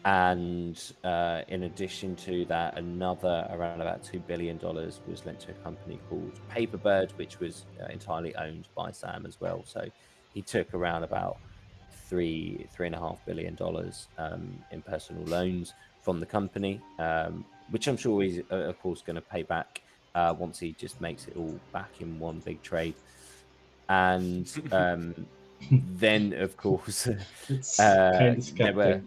And in addition to that, another around about $2 billion was lent to a company called Paperbird, which was entirely owned by Sam as well. So he took around about $3.5 billion in personal loans from the company, which I'm sure he's of course going to pay back once he just makes it all back in one big trade. And then, of course, It's kind of there were skeptic.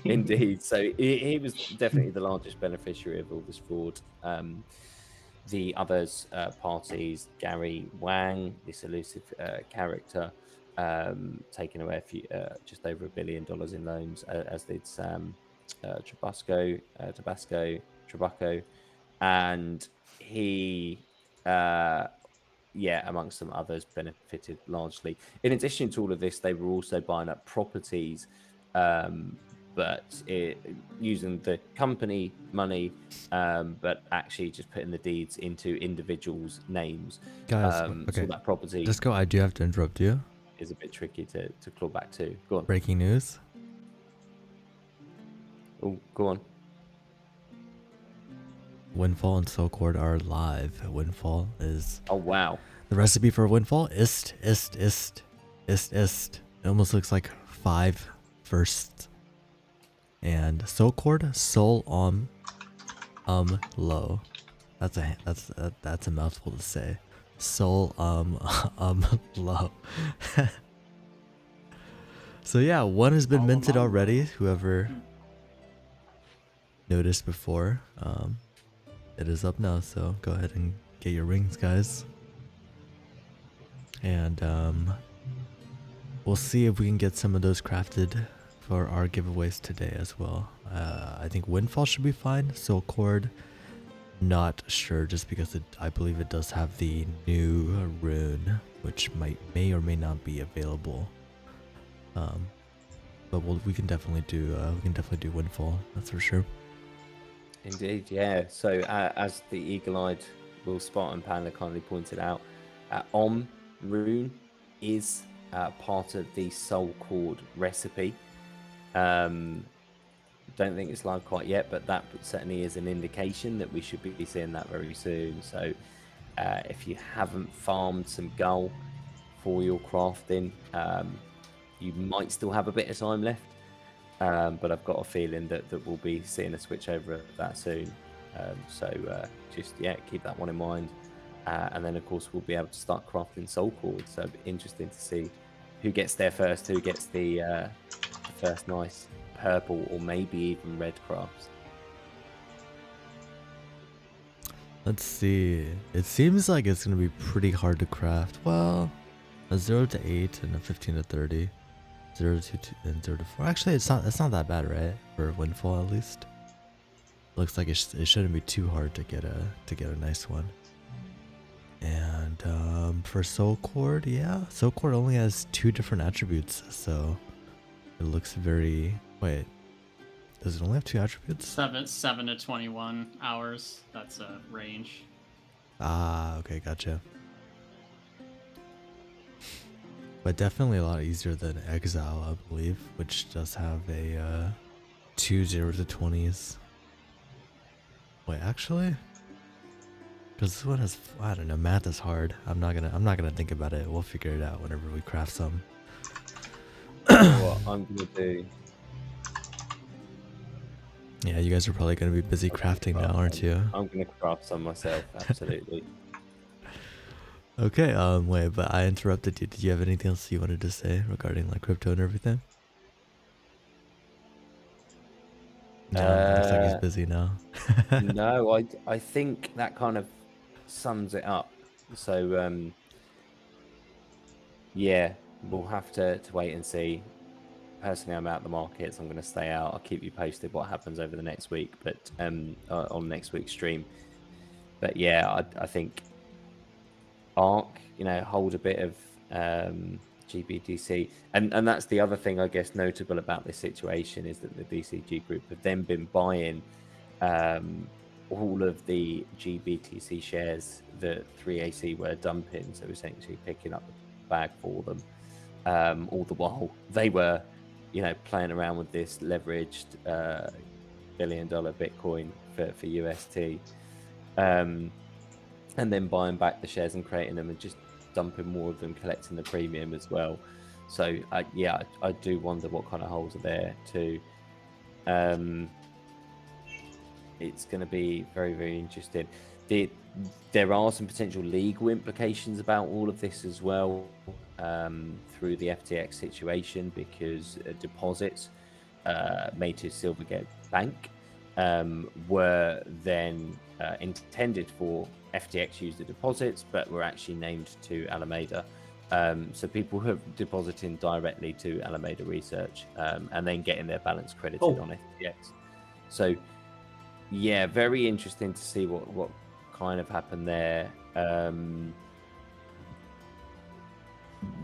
indeed. So he was definitely the largest beneficiary of all this fraud. The others parties, Gary Wang, this elusive character, taking away just over $1 billion in loans, as did Sam Tabasco, and he, amongst some others, benefited largely. In addition to all of this, they were also buying up properties, but using the company money, but actually just putting the deeds into individuals' names. Guys, okay. So that property Disco, I do have to interrupt you. is a bit tricky to claw back to. Go on. Breaking news. Oh, go on. Windfall and Soulcord are live. Windfall is... Oh, wow. The recipe for Windfall, ist. It almost looks like 5 firsts. And Soulcord, soul low. That's a mouthful to say. Soul low. So yeah, one has been minted already. Whoever noticed before, it is up now. So go ahead and get your rings, guys. And we'll see if we can get some of those crafted for our giveaways today as well. I think Windfall should be fine. Soulcord, not sure, just because I believe it does have the new rune, which may or may not be available. But we can definitely do Windfall. That's for sure. Indeed, yeah. So as the eagle-eyed Will Spot and Panda kindly pointed out, rune is part of the Soulcord recipe. Don't think it's live quite yet, but that certainly is an indication that we should be seeing that very soon. So if you haven't farmed some gull for your crafting, you might still have a bit of time left, but I've got a feeling that we'll be seeing a switch over of that soon. Just keep that one in mind, and then of course we'll be able to start crafting Soulcord. So it'll be interesting to see who gets there first, who gets the first nice purple or maybe even red crafts. Let's see. It seems like it's gonna be pretty hard to craft. Well, a 0 to 8 and a 15 to 30, 0 to 2 and 0 to 4. Actually, it's not that bad, right? For Windfall, at least. Looks like it shouldn't be too hard to get a nice one. And for Soulcord, Soulcord only has 2 different attributes, so it looks very... Wait, does it only have 2 attributes? 7 to 21 hours. That's a range. Ah, okay, gotcha. but definitely a lot easier than Exile, I believe, which does have a 2 0 to 20s. Wait, actually, because this one has, I don't know, math is hard. I'm not gonna think about it. We'll figure it out whenever we craft some. What I'm gonna do. Yeah, you guys are probably gonna be busy crafting now, aren't you? I'm gonna craft some myself. Absolutely. Okay. Wait, but I interrupted you. Did you have anything else you wanted to say regarding like crypto and everything? No, looks like he's busy now. No, I think that kind of sums it up. So yeah, we'll have to wait and see. Personally, I'm out of the markets. I'm going to stay out. I'll keep you posted what happens over the next week, but on next week's stream. But yeah, I think Ark, hold a bit of GBTC, and that's the other thing I guess notable about this situation is that the DCG group have then been buying all of the GBTC shares that 3AC were dumping, so essentially picking up the bag for them. All the while they were, playing around with this leveraged $1 billion Bitcoin for UST, and then buying back the shares and creating them and just dumping more of them, collecting the premium as well. So I do wonder what kind of holes are there too. It's going to be very, very interesting. There are some potential legal implications about all of this as well, through the FTX situation, because deposits made to Silvergate Bank were then intended for FTX user deposits, but were actually named to Alameda. So people who are depositing directly to Alameda Research and then getting their balance credited on FTX. So yeah, very interesting to see what kind of happened there.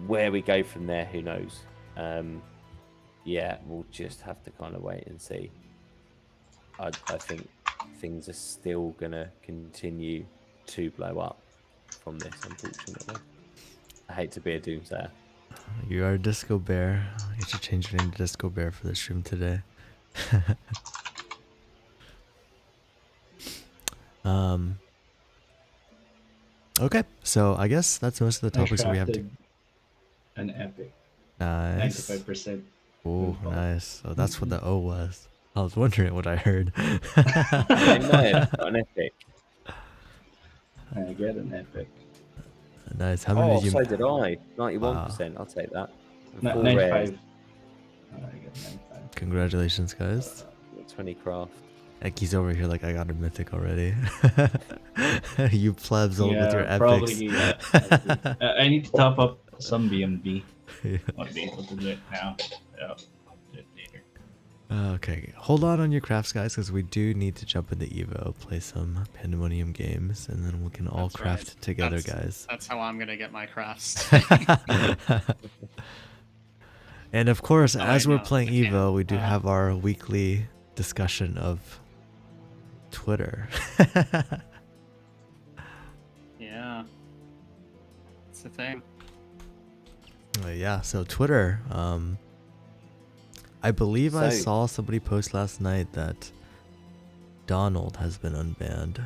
Where we go from there, who knows? Yeah, we'll just have to kind of wait and see. I think things are still gonna continue to blow up from this, unfortunately. I hate to be a doomsayer. You are a Disco Bear. You should change your name to Disco Bear for the stream today. Okay, so I guess that's most of the topics that we have to. An epic. Nice. 95%. Oh, nice. So that's what the O was. I was wondering what I heard. I might have got an epic. I get an epic. Nice. How many did you? So did I. 91%. Wow. I'll take that. 95. I got 95. Congratulations, guys. 20 craft. Ekky's over here like I got a mythic already. You plebs all with your epics. Probably, I need to top up some BMB. I'll be able to do it now. Yeah, I'll do it later. Okay, hold on your crafts, guys, because we do need to jump into Evo, play some Pandemonium games, and then we can all craft together, guys. That's how I'm gonna get my crafts. And of course, as we're playing Evo, we do have our weekly discussion of Twitter. Yeah, it's the thing. Yeah, so Twitter. I believe I saw somebody post last night that Donald has been unbanned.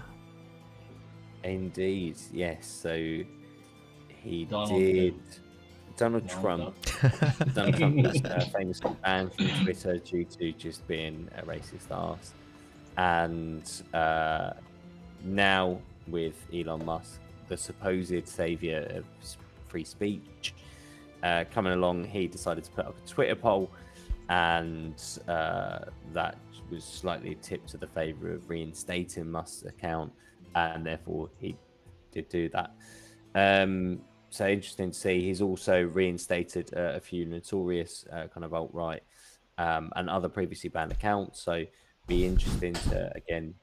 Indeed, yes. So he Donald did. Donald Trump. Donald Trump was famously banned from Twitter due to just being a racist arse. And now with Elon Musk, the supposed savior of free speech, coming along, he decided to put up a Twitter poll, and that was slightly tipped to the favor of reinstating Musk's account, and therefore he did do that. So interesting to see. He's also reinstated a few notorious kind of alt-right and other previously banned accounts. So be interesting to, again,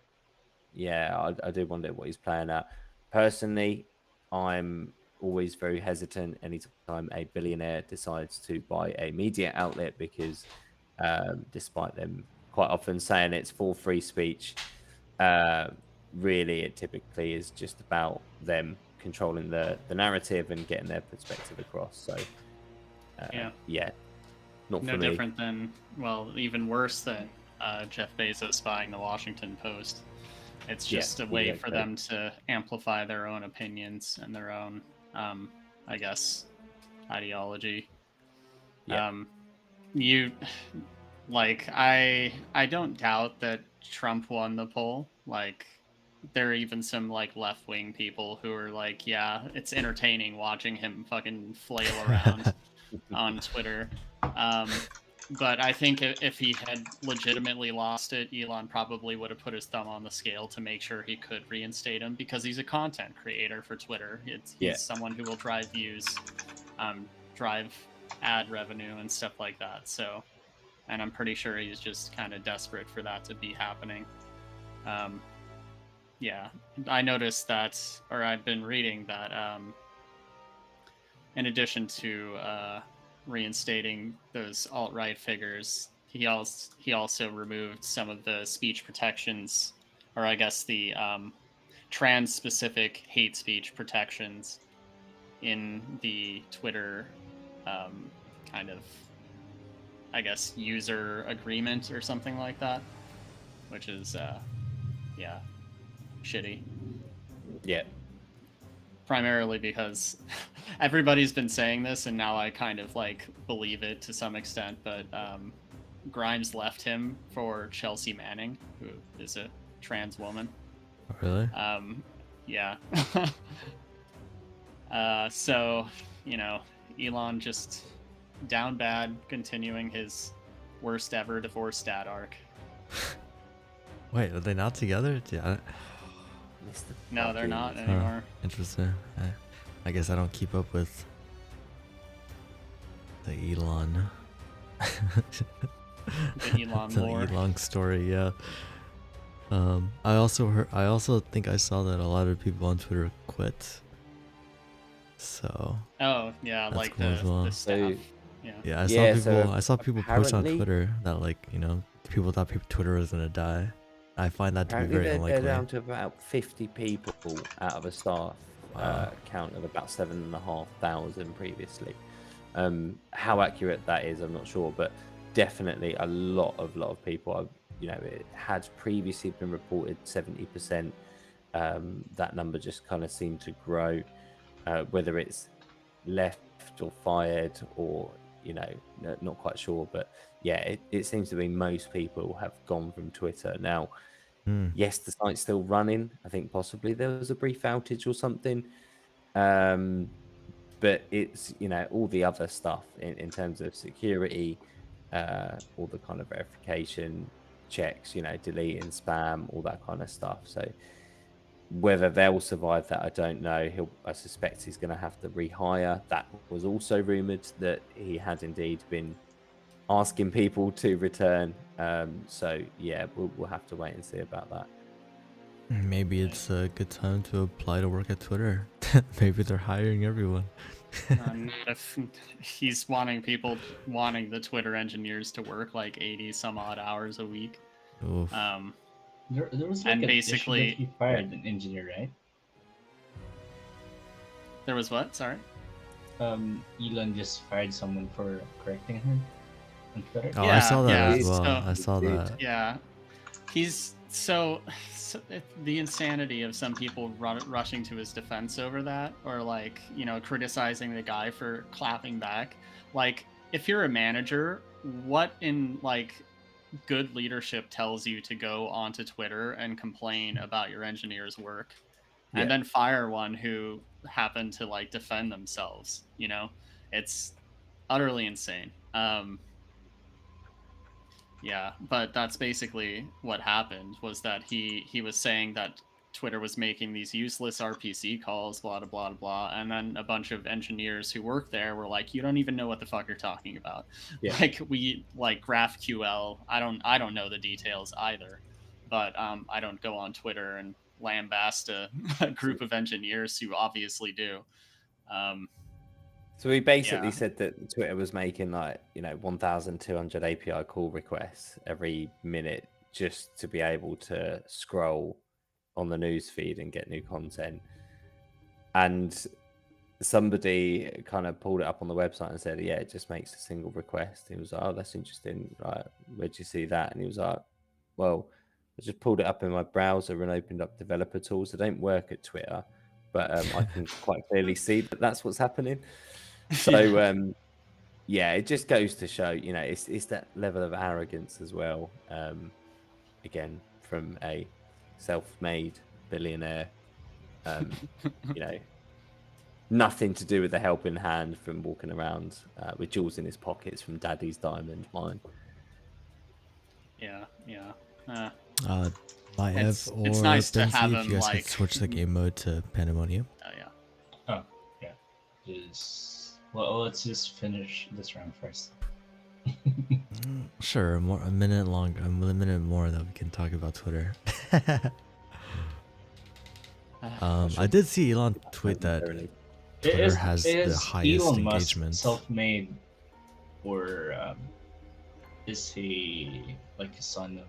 I do wonder what he's playing at. Personally, I'm always very hesitant anytime a billionaire decides to buy a media outlet, because despite them quite often saying it's for free speech, really it typically is just about them controlling the narrative and getting their perspective across. So Yeah, not No for me. different than, well, even worse than Jeff Bezos buying the Washington Post. It's just a way for them to amplify their own opinions and their own, I guess, ideology. Yeah. I don't doubt that Trump won the poll. Like, there are even some like left wing people who are like, yeah, it's entertaining watching him fucking flail around on Twitter. But I think if he had legitimately lost it, Elon probably would have put his thumb on the scale to make sure he could reinstate him, because he's a content creator for Twitter. He's someone who will drive views, drive ad revenue and stuff like that. So, and I'm pretty sure he's just kind of desperate for that to be happening. Yeah, I noticed that, or I've been reading that, in addition to reinstating those alt-right figures, he also removed some of the speech protections, or I guess the trans-specific hate speech protections in the Twitter kind of, I guess, user agreement or something like that, which is shitty. Yeah. Primarily because everybody's been saying this, and now I kind of like believe it to some extent, but Grimes left him for Chelsea Manning, who is a trans woman. Really? Yeah. So, Elon just down bad, continuing his worst ever divorce dad arc. Wait, are they not together? Yeah. No, they're not anymore. Interesting. I guess I don't keep up with the Elon. The Elon lore. The Elon story, yeah. I also think I saw that a lot of people on Twitter quit. So. Oh yeah, that's like cool as well. the staff. Yeah, I saw people post on apparently- Twitter that, like, people thought Twitter was gonna die. I find that to be Apparently very unlikely. they're down to about 50 people out of a staff Wow. count of about 7,500 previously. How accurate that is, I'm not sure, but definitely a lot of people. It had previously been reported 70%. That number just kind of seemed to grow, whether it's left or fired or not quite sure, but yeah, it seems to be most people have gone from Twitter now. Yes, the site's still running. I think possibly there was a brief outage or something, but it's all the other stuff in terms of security, all the kind of verification checks, deleting spam, all that kind of stuff. So whether they'll survive that, I don't know. I suspect he's going to have to rehire. That was also rumored that he had indeed been asking people to return. So yeah, we'll have to wait and see about that. Maybe it's a good time to apply to work at Twitter. Maybe they're hiring everyone. If he's wanting the Twitter engineers to work like 80 some odd hours a week. Oof. There was like and an basically issue that he fired an engineer, right? There was what? Sorry. Elon just fired someone for correcting him on Twitter. Oh, I saw that yeah, as well. so- I saw that. Yeah, he's so the insanity of some people rushing to his defense over that, or like criticizing the guy for clapping back. Like, if you're a manager, what in like good leadership tells you to go onto Twitter and complain about your engineer's work, and then fire one who happened to like defend themselves? It's utterly insane. Yeah, but that's basically what happened, was that he was saying that Twitter was making these useless RPC calls, blah, blah, blah, blah, and then a bunch of engineers who work there were like, you don't even know what the fuck you're talking about. Yeah. Like GraphQL, I don't know the details either, but I don't go on Twitter and lambast a group of engineers who obviously do. So we basically said that Twitter was making 1,200 API call requests every minute just to be able to scroll on the news feed and get new content. And somebody kind of pulled it up on the website and said, yeah, it just makes a single request. He was like, oh, that's interesting. Right, where'd you see that? And he was like, well, I just pulled it up in my browser and opened up developer tools. I don't work at Twitter, but I can quite clearly see that that's what's happening. So yeah, it just goes to show, it's that level of arrogance as well. Again, from a self-made billionaire, nothing to do with the helping hand from walking around with jewels in his pockets from Daddy's diamond mine. Yeah. Maiev or it's nice to have Binzy, if you him guys could switch the game mode to Pandemonium. Oh yeah. Oh, yeah. Well, let's just finish this round first. Sure, a minute more that we can talk about Twitter. I did see Elon tweet that Twitter has the highest Elon engagement. Musk self-made, or is he like a son of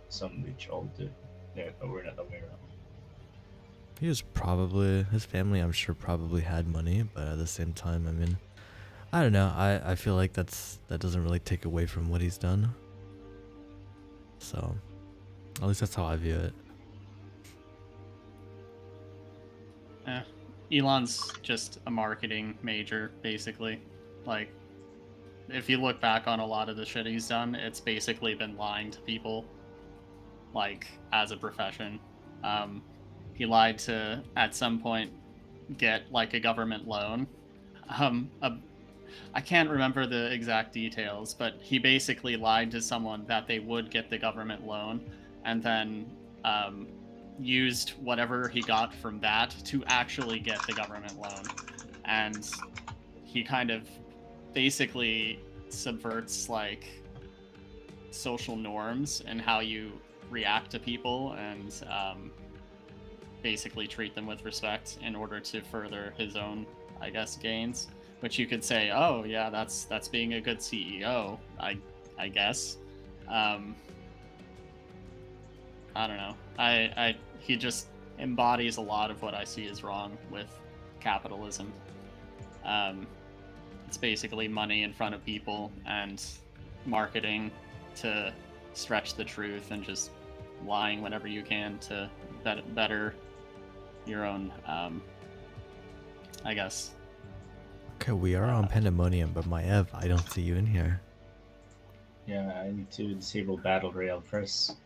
some rich old dude that we're not aware of? He was probably, his family I'm sure probably had money, but at the same time, I mean, I don't know. I feel like that doesn't really take away from what he's done. So, at least that's how I view it. Elon's just a marketing major, basically. Like, if you look back on a lot of the shit he's done, it's basically been lying to people, like, as a profession. He lied to, at some point, get, like, a government loan. I can't remember the exact details, but he basically lied to someone that they would get the government loan, and then used whatever he got from that to actually get the government loan. And he kind of basically subverts like social norms and how you react to people, and basically treat them with respect in order to further his own, I guess, gains. Which you could say, oh yeah, that's being a good CEO, I guess. I don't know. He just embodies a lot of what I see is wrong with capitalism. It's basically money in front of people and marketing to stretch the truth, and just lying whenever you can to better your own, I guess. Okay, we are on Pandemonium, but Maiev, I don't see you in here. Yeah, I need to disable Battle Royale first.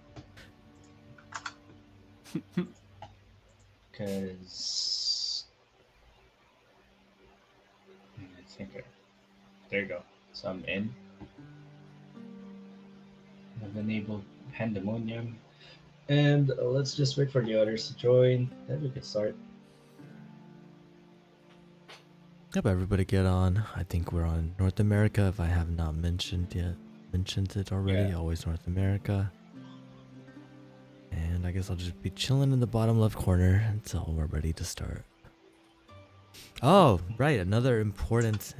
Because I think there you go. So I'm in. I've enabled Pandemonium, and let's just wait for the others to join. Then we can start. Yep, everybody get on. I think we're on North America, if I have not mentioned it already. Yeah. Always North America. And I guess I'll just be chilling in the bottom left corner until we're ready to start. Oh, right, another important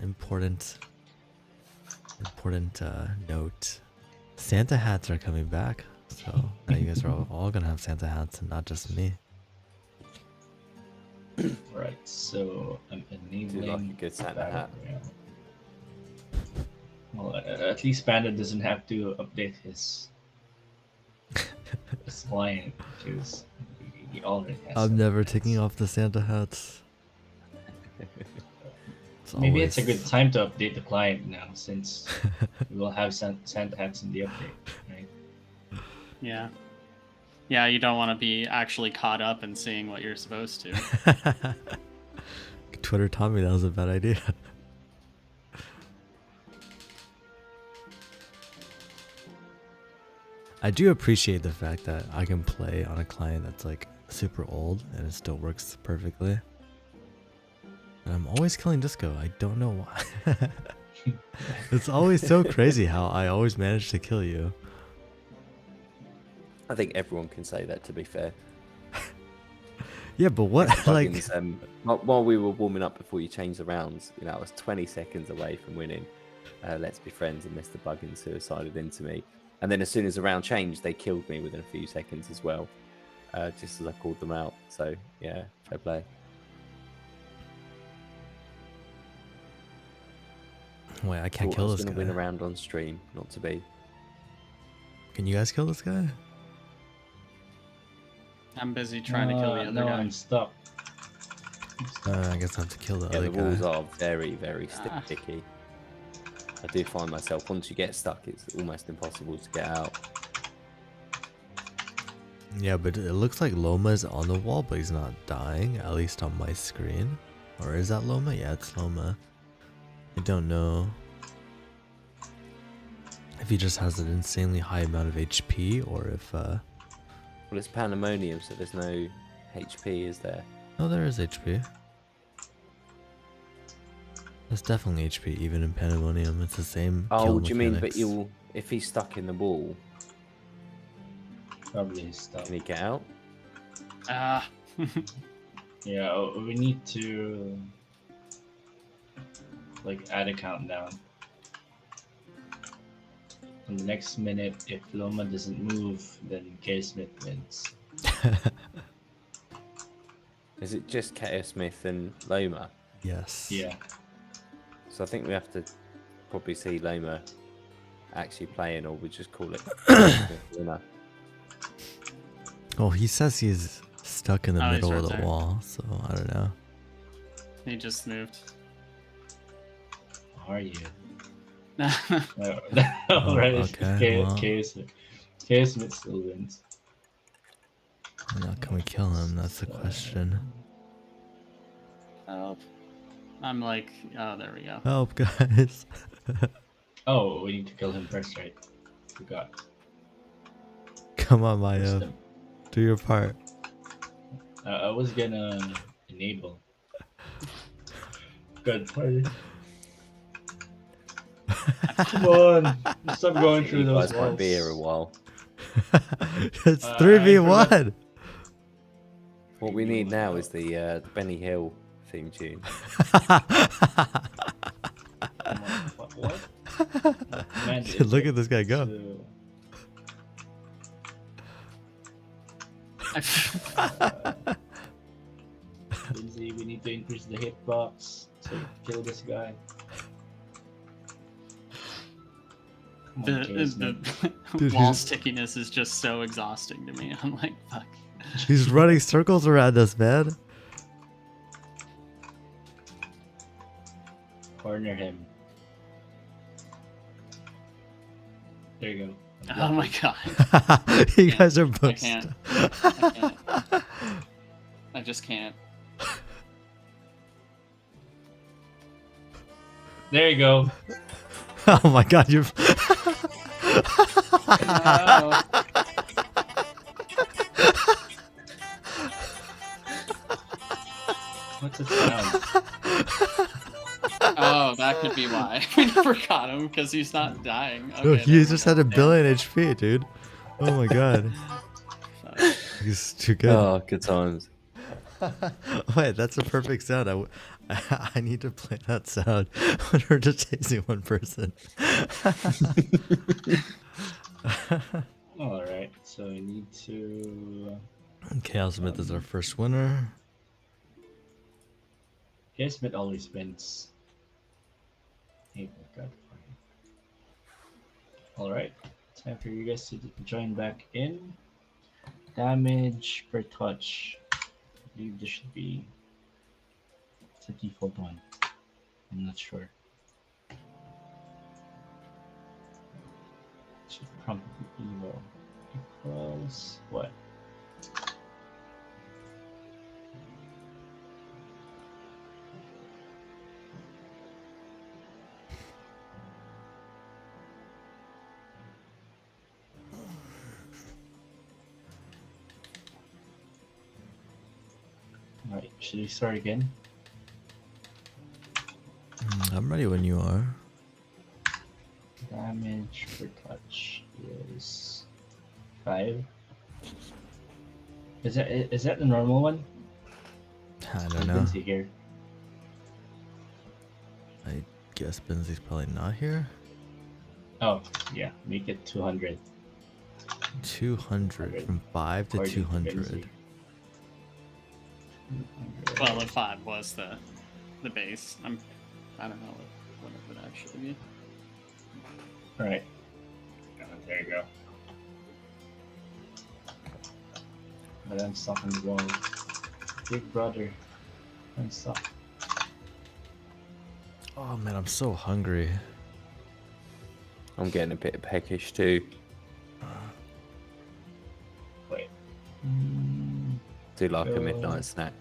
note. Santa hats are coming back. So now you guys are all gonna have Santa hats and not just me. Right, so I'm enabling. Do like a good Santa Battle hat. Royale. Well, at least Panda doesn't have to update his client, because he already has. I'm Santa never hats. taking off the Santa hats. Maybe it's a good time to update the client now, since we will have Santa hats in the update, right? Yeah. Yeah, you don't want to be actually caught up in seeing what you're supposed to. Twitter taught me that was a bad idea. I do appreciate the fact that I can play on a client that's like super old and it still works perfectly. And I'm always killing Disco. I don't know why. It's always so crazy how I always manage to kill you. I think everyone can say that, to be fair. Yeah, but what, like... Buggins, while we were warming up before you changed the rounds, I was 20 seconds away from winning Let's Be Friends, and Mr. Buggins suicided into me. And then as soon as the round changed, they killed me within a few seconds as well, just as I called them out. So, yeah, fair play. Wait, I can't Thought I kill was this gonna win guy. a round on stream, not to be. Can you guys kill this guy? I'm busy trying to kill the other no, guy. I'm stuck. I guess I have to kill the Yeah, other the walls guy. are very, very Ah. sticky. I do find myself, once you get stuck, it's almost impossible to get out. Yeah, but it looks like Loma's on the wall, but he's not dying, at least on my screen. Or is that Loma? Yeah, it's Loma. I don't know if he just has an insanely high amount of HP or if, Well, it's pandemonium, so there's no HP, is there? no, there is HP. There's definitely HP, even in Pandemonium. It's the same Oh, kill what do you mean? But mechanics. if he's stuck in the wall, Probably stuck. can he get out? Ah. Yeah, we need to like add a countdown. In the next minute, if Loma doesn't move, then K Smith wins. Is it just K.O. Smith and Loma? Yes. Yeah. So I think we have to probably see Loma actually playing, or we just call it winner. Well, he says he's stuck in the Oh, he's middle right of the there. wall, so I don't know. He just moved. How are you? Oh, Alright, okay, well. K Smith still wins. Now, can we kill him? That's the question. Help. I'm like, oh, there we go. Help, guys. Oh, we need to kill him first, right? Forgot. Come on, First Maiev. him. Do your part. I was gonna enable. Good party. Come on, stop going through You those guys might walls. be here a while. It's I 3v1. What we need now is the Benny Hill theme tune. Come on, what? Man, Look at this guy go. Binzy, we need to increase the hitbox so we can kill this guy. Come on, K Smith. The Dude, wall he's- stickiness is just so exhausting to me. I'm like, fuck. He's running circles around us, man. Corner him. There you go. Oh my god. You guys are I both. can't. stuck. I can't. I just can't. There you go. Oh my god, you're. No. What's the sound? Oh, that could be why. We never got him because he's not dying. Okay, No, there he we just go. had a billion HP, dude. Oh my god. Fuck. He's too good. Oh, good times. Wait, that's a perfect sound. I need to play that sound when we're just chasing one person. Alright, so I need to. Chaos Smith is our first winner. K Smith always wins. Hey, God. Alright, time for you guys to join back in. Damage per touch. I believe this should be. It's a default one. I'm not sure. Should probably evo equals what? Alright, should we start again? I'm ready when you are. Damage per touch is 5. Is that the normal one? I Or don't know. Binzy here? I guess Binzy's probably not here. Oh, yeah, make it 200. 200 from 5 to According 200. Binzy. 200. Well, the 5 was the base. I don't know. what it would actually be. All right. There you go. But I'm stuck on the wall. Big brother, I'm stuck. Oh man, I'm so hungry. I'm getting a bit peckish too. Wait. Do like a Go. midnight snack.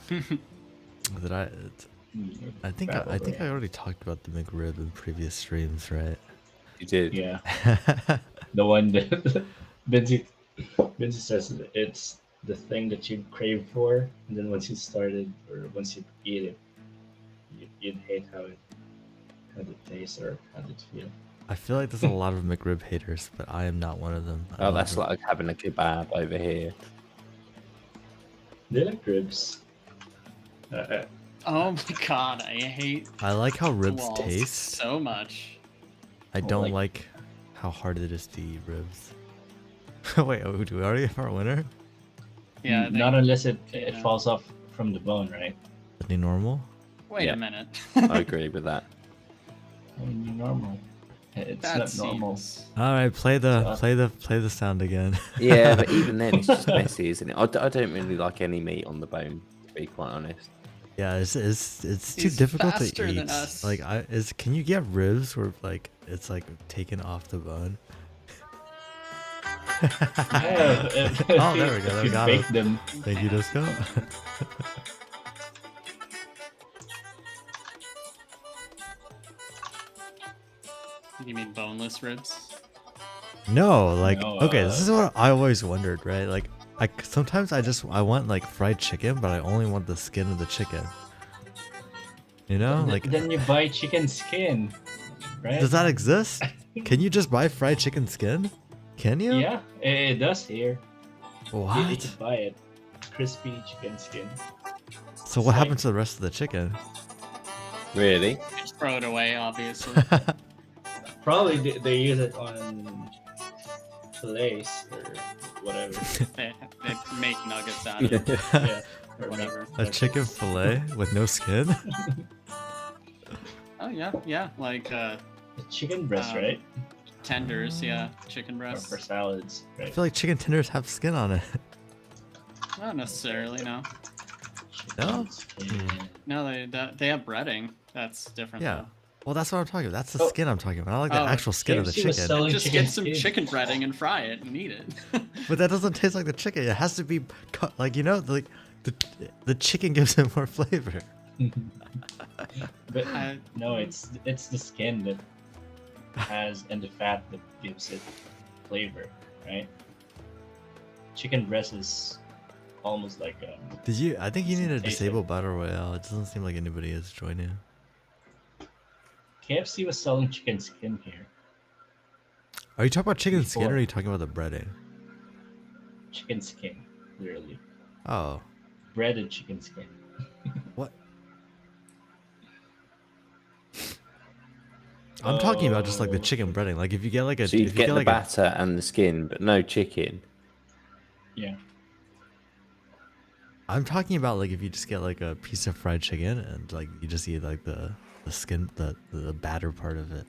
Did I think I already talked about the McRib in previous streams, right? You did. Yeah, the one that Binzy says that it's the thing that you crave for, and then once you started or once you eat it, you'd hate how it tastes or how it feels. I feel like there's a lot of McRib haters, but I am not one of them. I Oh, love that's it. like having a kebab over here. They like ribs. Oh my god, I hate I like how ribs walls taste. so much. I don't like- like how hard it is to eat ribs. Wait, do we already have our winner? Yeah, I think, Not unless it yeah. falls off from the bone, right? Is he normal? wait Yeah. a minute. I agree with that. I mean, normal. It's That not normal. seems... All right, play So- the sound again. Yeah, but even then, it's just messy, isn't it? I don't really like any meat on the bone, to be quite honest. Yeah, it's too He's difficult to faster eat. than us. Like can you get ribs where like it's like taken off the bone? Yeah, Oh, there we go, if you got bake it. them. Thank you, Disco. You mean boneless ribs? No, like No, okay, this is what I always wondered, right? Like sometimes I want like fried chicken, but I only want the skin of the chicken. You know, like Then you buy chicken skin, right? does that exist? Can you just buy fried chicken skin? Can you? Yeah, it does here. You What? could buy it. Crispy chicken skin. So what happens to the rest of the chicken? Really? Just throw it away, obviously. Probably they use it on fillets or whatever. they make nuggets out of it, Yeah, or whatever. A chicken fillet with no skin? Oh yeah, like The chicken breast, right? tenders, yeah, chicken Or breasts. for salads, I right? feel like chicken tenders have skin on it. Not necessarily, no. No? Skin. No, they have breading. That's different. Yeah. though. Well, that's what I'm talking about. That's the Oh. skin I'm talking about. I like the Oh, actual skin of the KFC was chicken. selling Just chicken get some skin. chicken breading and fry it and eat it. But that doesn't taste like the chicken. It has to be cut, like like the chicken gives it more flavor. But I- no, it's the skin that has and the fat that gives it flavor, right? Chicken breast is almost like Did you? I think you need to Taste it. disable battle royale. It doesn't seem like anybody is joining. KFC was selling chicken skin here. Are you talking about chicken skin or Before. are you talking about the breading? Chicken skin, literally. Oh, Breaded chicken skin. what? I'm talking about just like the chicken breading. Like if you get like a, So you if get the like batter and the skin, but no chicken. Yeah. I'm talking about like if you just get like a piece of fried chicken and like you just eat like the skin, the batter part of it.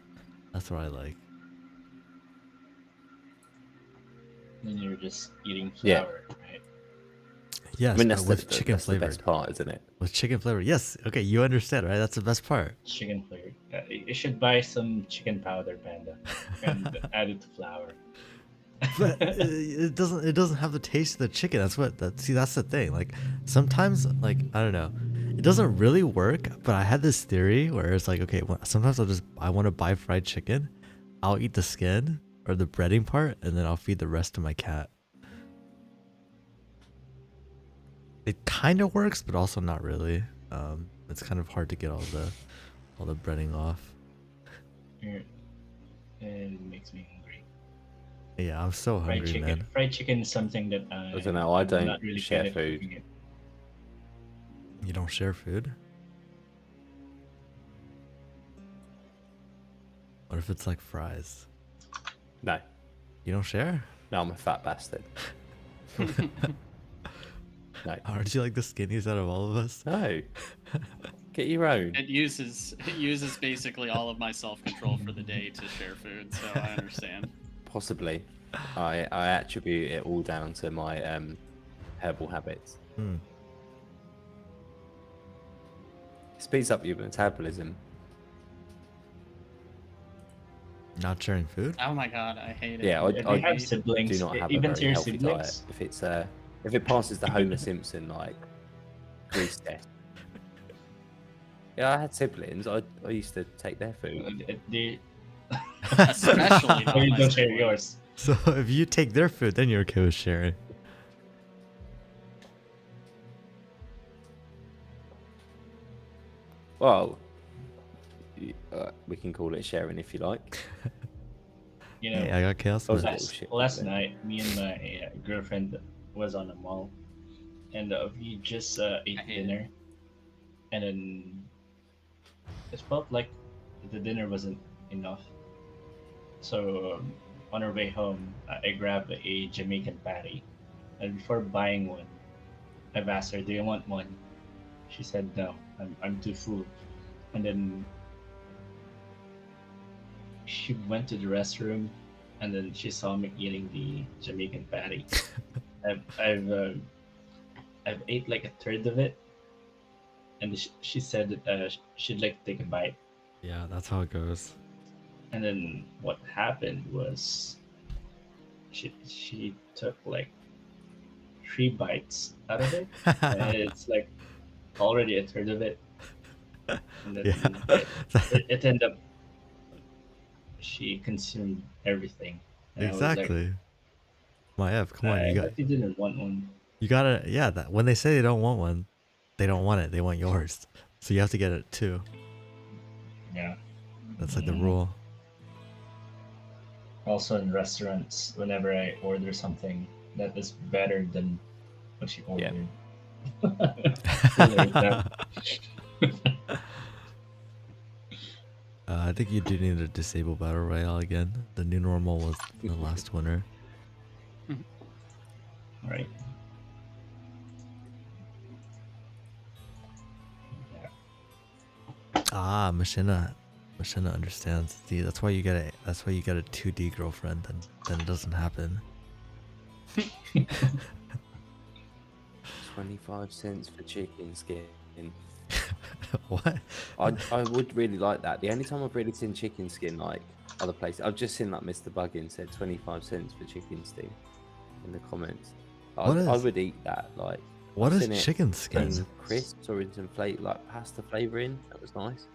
That's what I like. Then you're just eating Yeah. flour, right? Yes, I mean, but that's with the, chicken that's the flavored. best part, isn't it? With chicken flavor. Yes. Okay, you understand, right? That's the best part. Chicken flavored. You should buy some chicken powder, Panda, and add it to flour. But it doesn't have the taste of the chicken. That's the thing. Like sometimes, like I don't know, it doesn't really work. But I had this theory where it's like, okay, sometimes I want to buy fried chicken, I'll eat the skin or the breading part, and then I'll feed the rest to my cat. It kind of works, but also not really. It's kind of hard to get all the breading off. It makes me hungry. Yeah, I'm so Fried hungry, chicken. man. Fried chicken is something that I don't know, I I'm don't not really share good at food. cooking it. You don't share food? What if it's like fries? No, You don't share? no, I'm a fat bastard. No, Aren't you like the skinniest out of all of us? no. Get your own. It uses basically all of my self-control for the day to share food, so I understand. Possibly. I attribute it all down to my herbal habits. Hmm. Speeds up your metabolism. Not sharing food? Oh my god, I hate it. Yeah, They have siblings. Do not have a Even to very your healthy siblings. diet. If it passes the Homer Simpson like grease test. Yeah, I had siblings. I used to take their food. They Especially not maybe my don't share siblings. yours. So if you take their food, then you're okay with sharing. Well, we can call it sharing if you like. You know, Hey, I got chaos. Oh, Mode. that- last, bullshit, last then. night, me and my girlfriend was on the mall, and we just ate I hate it. dinner, and then it felt like the dinner wasn't enough. So on our way home, I grabbed a Jamaican patty, and before buying one, I've asked her, "Do you want one?" She said, "No, I'm too full." And then she went to the restroom, and then she saw me eating the Jamaican patty. I've ate like a third of it, and she said that she'd like to take a bite. Yeah, that's how it goes. And then what happened was she took like 3 bites out of it, and it's like already a third of it. And then Yeah. it ended up she consumed everything, and I was like, Exactly. Maiev, come on, I you got thought you didn't want one. you gotta yeah, that when they say they don't want one, they don't want it, they want yours. So you have to get it too. Yeah. That's like the Mhm. rule. Also in restaurants, whenever I order something that is better than what she Yeah. ordered. I learned that. I think you do need to disable Battle Royale again. The new normal was the last winner. Right. Yeah. Ah, Machina understands. See, that's why you get a 2D girlfriend. Then it doesn't happen. 25 cents for chicken skin. What? I would really like that. The only time I've really seen chicken skin like other places, I've just seen like Mr. Buggin said 25 cents for chicken skin in the comments. I What would eat that. Like, What I've is seen it chicken skin? in crisps or in some like pasta flavoring. That was nice.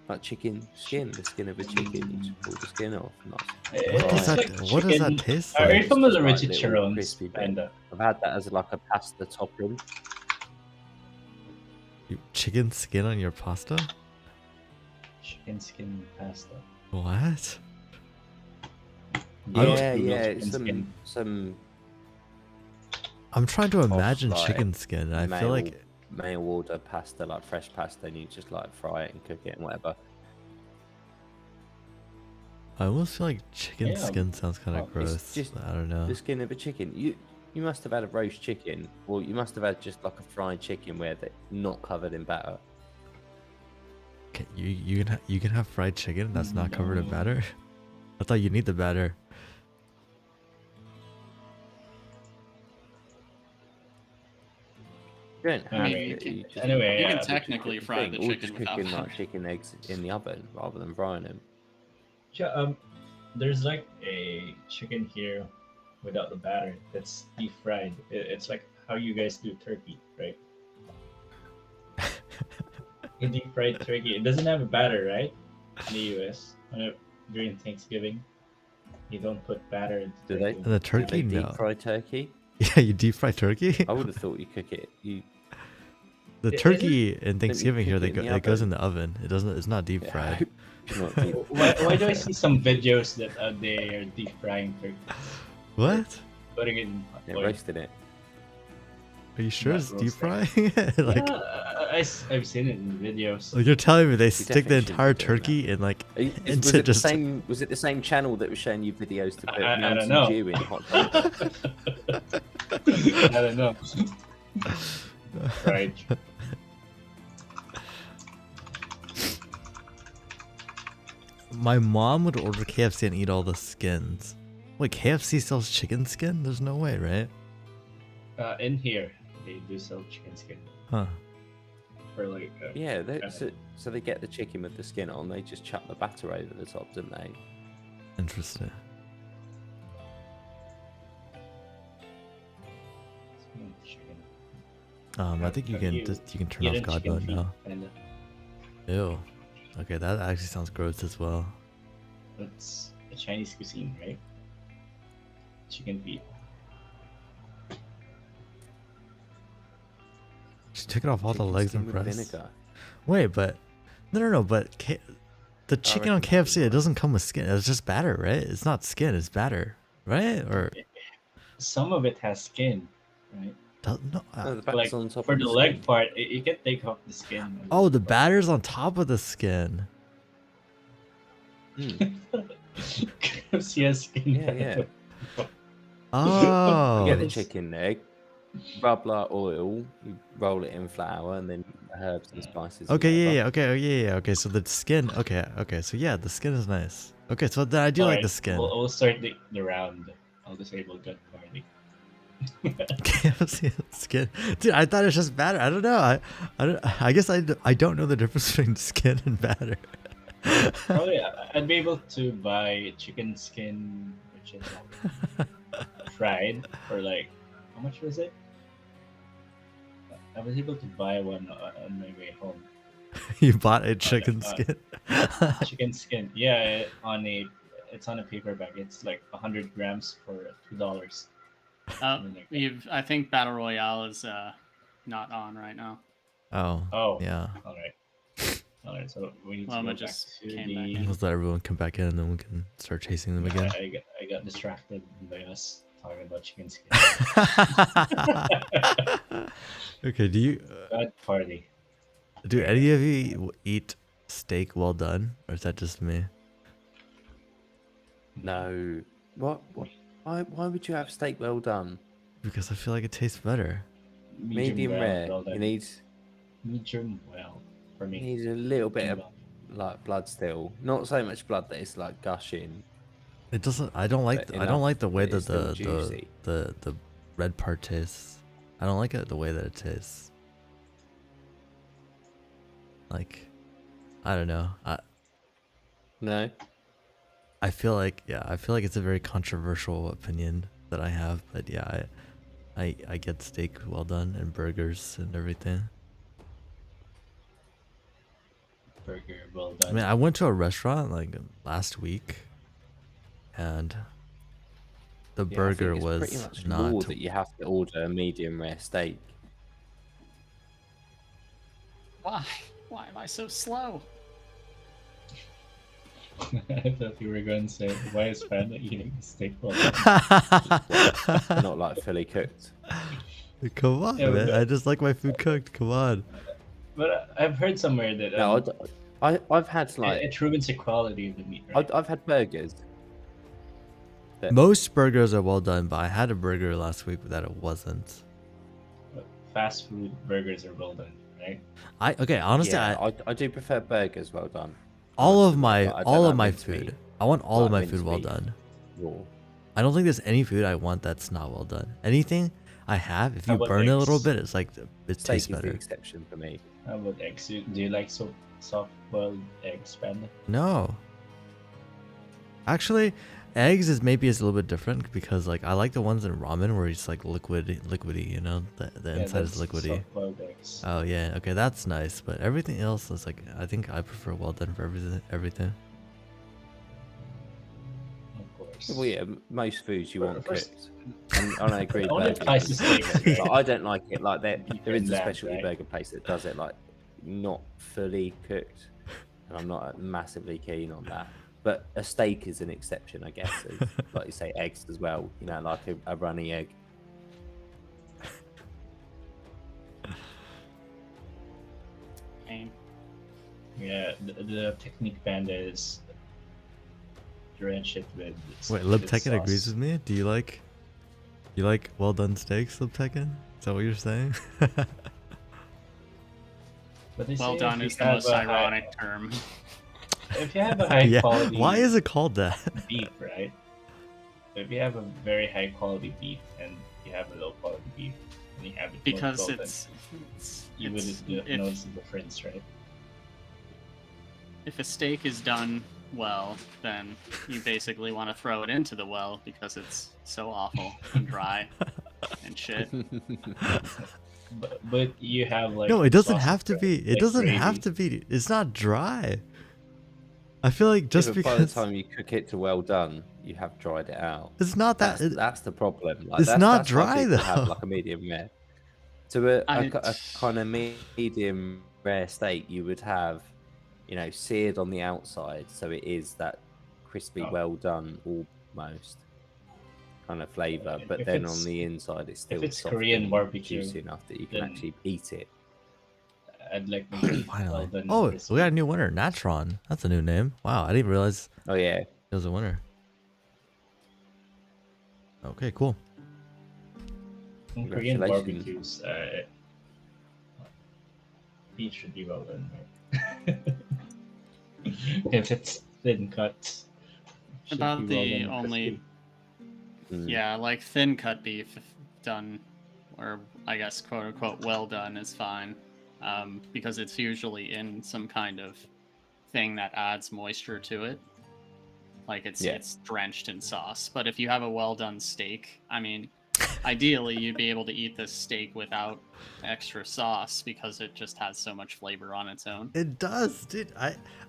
Like chicken skin, the skin of a chicken. You just pull the skin off. Nice. What does It's that? like What does chicken. that taste Are you like? familiar with Just like little chicharrones, crispy bit. Panda? I've had that as like a pasta topping. Chicken skin on your pasta? Chicken skin pasta. What? You know Yeah, Google yeah. chicken skin. Some I'm trying to imagine like, chicken skin. I feel like mail order pasta, like fresh pasta, and you just like fry it and cook it and whatever. I almost feel like chicken Yeah, skin sounds kind of it's gross. just I don't know. The skin of a chicken. You must have had a roast chicken, or you must have had just like a fried chicken where they're not covered in batter. You can have fried chicken that's not covered in No. batter. I thought you need the batter. You don't I have mean, it, you just- anyway, You can yeah, technically fry the or chicken just without cooking like butter. chicken eggs in the oven rather than frying them. Yeah, there's like a chicken here without the batter that's deep fried. It's like how you guys do turkey, right? A deep fried turkey. It doesn't have a batter, right? In the US, during Thanksgiving, you don't put batter into Do they? turkey. And the Do turkey, they deep no. fry turkey? Yeah, you deep fry turkey. I would have thought you cook it. The Is turkey in Thanksgiving here, cook it in the it goes in oven? the oven. It doesn't. It's not deep Yeah, fried. not deep. Why do I see some videos that they are deep frying turkey, What? putting it in hot Yeah, oil? roasting it. Are you sure Not it's deep roasting. frying it? Like, I've seen it in videos. like you're telling me they stick the definitely shouldn't entire be doing turkey in like Was into it just. was it the same channel that was showing you videos to put I don't Mountain know. Dew in hot dogs? I don't know. Right. my mom would order KFC and eat all the skins. Wait, KFC sells chicken skin? There's no way, right? In here, they do sell chicken skin Huh. for like. Yeah, so they get the chicken with the skin on. They just chuck the batter over the top, don't they? Interesting. Chicken. I think you can You turn eat off a God chicken mode feet, now. Panda. Ew. Okay, that actually sounds gross as well. It's a Chinese cuisine, right? Chicken feet. Just take it off all the Chicken legs skin and with breasts. vinegar. Wait, but no. But the chicken on reckon that'd KFC, be it doesn't come with skin. It's just batter, right? It's not skin. It's batter, right? Or Some of it has skin, right? no? No, the Like batter's on top for of the the leg skin. part, you can take off the skin. Oh, the batter's on top of the skin. KFC has skin. Yeah, yeah. Oh. You get the chicken leg, rub like oil, you roll it in flour, and then herbs and spices. Okay, and yeah, whatever. yeah. Okay, so the skin. Okay. So yeah, the skin is nice. Okay, so then I do like Alright, the skin. We'll start the round. I'll disable gut party. KFC skin, dude. I thought it was just batter. I don't know. I guess I don't know the difference between skin and batter. Probably I'd be able to buy chicken skin, which is fried for like how much was it? I was able to buy one on my way home. You bought a chicken uh, skin. Chicken skin, yeah, it's on a paper bag. It's like 100 grams for $2. I think Battle Royale is not on right now. Oh. Oh, Yeah. all right. So we need to Llama go just back to came the. back in. Let's let everyone come back in, and then we can start chasing them again. I got distracted by us talking about chicken skin. Okay. Gut party. Do any of you eat steak well done, or is that just me? No. What? Why would you have steak well done? Because I feel like it tastes better. Medium well, rare. well done. You need medium well for me. a little bit of Well. like blood still. Not so much blood that it's like gushing. It doesn't. I don't like. But I don't enough like the way that that it's still juicy. the red part tastes. I don't like it the way that it tastes. Like, I don't know. No. I feel like it's a very controversial opinion that I have, but yeah, I get steak well done and burgers and everything. Burger well I done. mean, I went to a restaurant like last week, and the Yeah, I think burger it's was pretty much not. law that you have to order a medium rare steak. Why? Why am I so slow? I thought you were going to say, why is Panda eating steak well done? Not like fully cooked. Come on, Yeah, man! but- I just like my food cooked. Come on. But I've heard somewhere that No, I've had like it ruins the quality of the meat, right? I've had burgers. that- Most burgers are well done, but I had a burger last week that it wasn't. Fast food burgers are well done, right? Honestly, yeah, I do prefer burgers well done. all of honestly, my like, I don't all of like my mincemeat. food. I want all of Like my food well mincemeat. done. Raw. I don't think there's any food I want that's not well done. Anything I have, if How you about burn it a little eggs? bit, it's like it Steak tastes is the better. exception for me. How about eggs? Do you like soft boiled eggs, Panda? No. Actually, eggs is maybe a little bit different because like I like the ones in ramen where it's like liquidy, you know, the Yeah, inside is that's liquidy. soft boiled eggs. Oh yeah, okay, that's nice. But everything else is like I think I prefer well done for everything. Of course. Well, yeah, most foods you want First- cooked. And I agree. It only burgers applies to is steaks, different. right? Like, I don't like it like that. There is a that, specialty right? burger place that does it like not fully cooked, and I'm not massively keen on that. But a steak is an exception, I guess. As, like you say, eggs as well. You know, like a runny egg. Pain. Yeah, the technique Panda is drench it with. Wait, Lib with Tekken sauce. agrees with me. Do you like well done steaks, Lib Tekken? Is that what you're saying? But they Well say done if is you the have most a ironic term. if you have a high Yeah. quality Why is it called that? beef, right? If you have a very high quality beef and you have a low quality beef and you have it Because well done, it's you wouldn't notice the difference, right? if a steak is done well, then you basically want to throw it into the well because it's so awful and dry and shit. But you have like No, it doesn't sauces, have to right? be. It Like doesn't have gravy. to be. It's not dry. I feel like Yeah, just but by the because time you cook it to well done, you have dried it out. it's not that. That's the problem. Like It's not that's why dry, people have though. like a medium rare. To I- a kind of medium rare steak, you would have, you know, seared on the outside, so it is that crispy, Oh. well done almost kind of flavor. But If then on it's the inside, it's still it's soft Korean and barbecue, juicy enough that you can then actually eat it. I'd like to well Finally. done. Oh, crispy. we got a new winner, Natron. That's a new name. Wow, I didn't realize Oh yeah, it was a winner. Okay, cool. In Korean Congratulations. barbecues, beef should be well done, right? If it's thin cuts, should About be well the done and only Mm. yeah, like thin cut beef if done, or I guess quote unquote well done is fine, because it's usually in some kind of thing that adds moisture to it. Like it's Yeah. it's drenched in sauce. But if you have a well done steak, I mean, ideally you'd be able to eat this steak without extra sauce because it just has so much flavor on its own. It does, dude.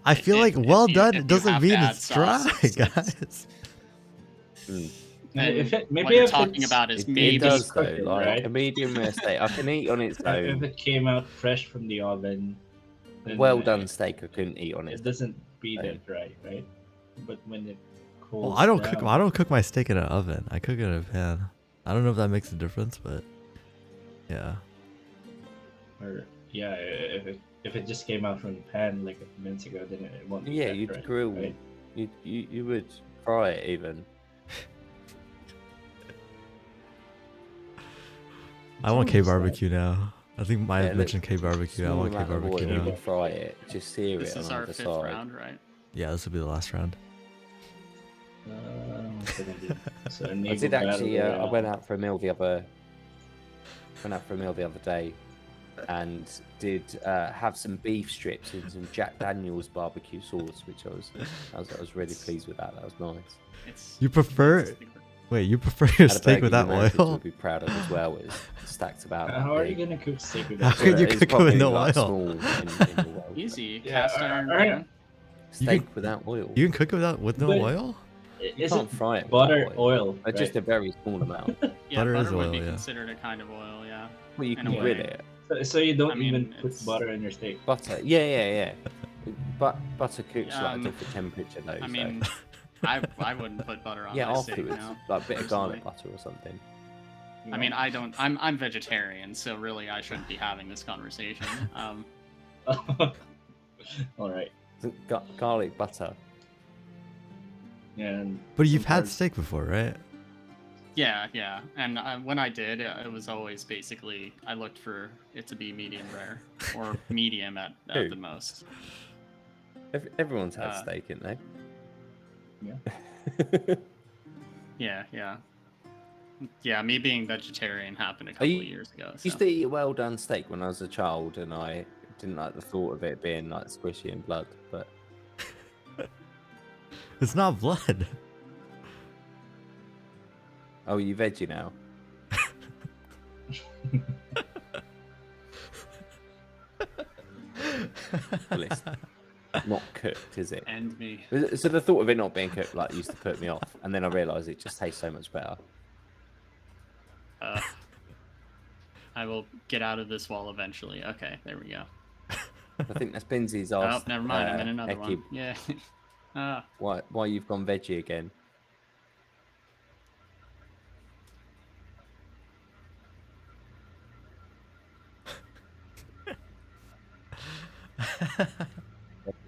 I feel like If well you- done if you doesn't have to mean add it's dry, sauce, it's- guys. Mm. And if it, maybe what you're if talking it's, about is It maybe does though. cooking, Like right? a medium rare steak, I can eat on its if own. it came out fresh from the oven, then Well done steak, I couldn't eat on it its doesn't be own. that dry, right? But when it cools Well, I don't down, cook. I don't cook my steak in an oven. I cook it in a pan. I don't know if that makes a difference, but yeah. or yeah, if it just came out from the pan like a few minutes ago, then it won't be Yeah, that you'd dry, grill. right? You would fry it even. I want K Sounds like- barbecue now. I think Maiev Yeah, mentioned K barbecue. I Small want K amount of barbecue oil, you now. would fry it, just sear this it is on our either fifth side. round, right? Yeah, this will be the last round. What's it gonna be? So I naval did actually. battle I went out for a meal the other day, and did have some beef strips and some Jack Daniel's barbecue sauce, which I was really pleased with that. That was nice. It's You prefer? it's- Wait, you prefer your Had a steak burger without the Americans oil? would be proud of as well. It's stacked about. How that are you big. gonna cook steak with How that? could you It's cook it with probably, no like, oil? small in the world, but easy Yeah, cast iron are- pan. steak can- without oil. You can cook it with no But- oil? You Is can't it fry it with butter, that oil? But just right? a very small amount. Yeah, Butter is butter would oil, be yeah. considered a kind of oil, yeah. Well, you In can a grill way. it. So you don't I mean, even put it's- butter in your steak. Butter, yeah. But butter cooks at a Um, different temperature though. I so- mean, I wouldn't put butter on yeah, my steak afterwards, now. like a bit of garlic personally. butter or something. I mean, I don't. I'm vegetarian, so really, I shouldn't be having this conversation. All right. Garlic butter. And But you've had sometimes- steak before, right? Yeah, and when I did, it was always basically I looked for it to be medium rare or medium at Who? the most. Everyone's had Uh, steak, ain't they? Yeah. Yeah. Me being vegetarian happened a couple you- of years ago. I used So. to eat a well done steak when I was a child, and I didn't like the thought of it being like squishy and blood. But It's not blood. oh, you veggie now? Well, it's not cooked, is it? And me. So the thought of it not being cooked like used to put me off, and then I realised it just tastes so much better. I will get out of this wall eventually. Okay, there we go. I think that's Binzy's Oh, asked. never mind. I'm in another Eki, one. Yeah. Why you've gone veggie again?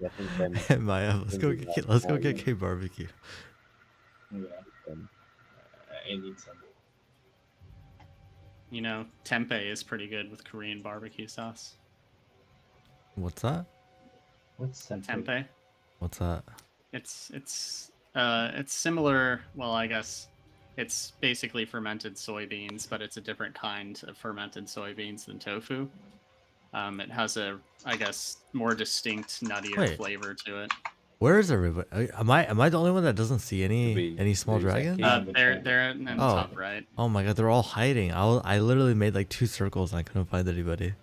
I think, Maiev, let's go get K barbecue. Yeah. um, I need some. You know, tempeh is pretty good with Korean barbecue sauce. What's that? What's tempeh? Tempeh. What's that? It's similar. Well, I guess it's basically fermented soybeans, but it's a different kind of fermented soybeans than tofu. It has a, I guess, more distinct, nuttier Wait. flavor to it. Where is everybody? Am I the only one that doesn't see we any small lose dragons? Ekky? They're in the Oh. top right. Oh my god, they're all hiding. I literally made like 2 circles and I couldn't find anybody.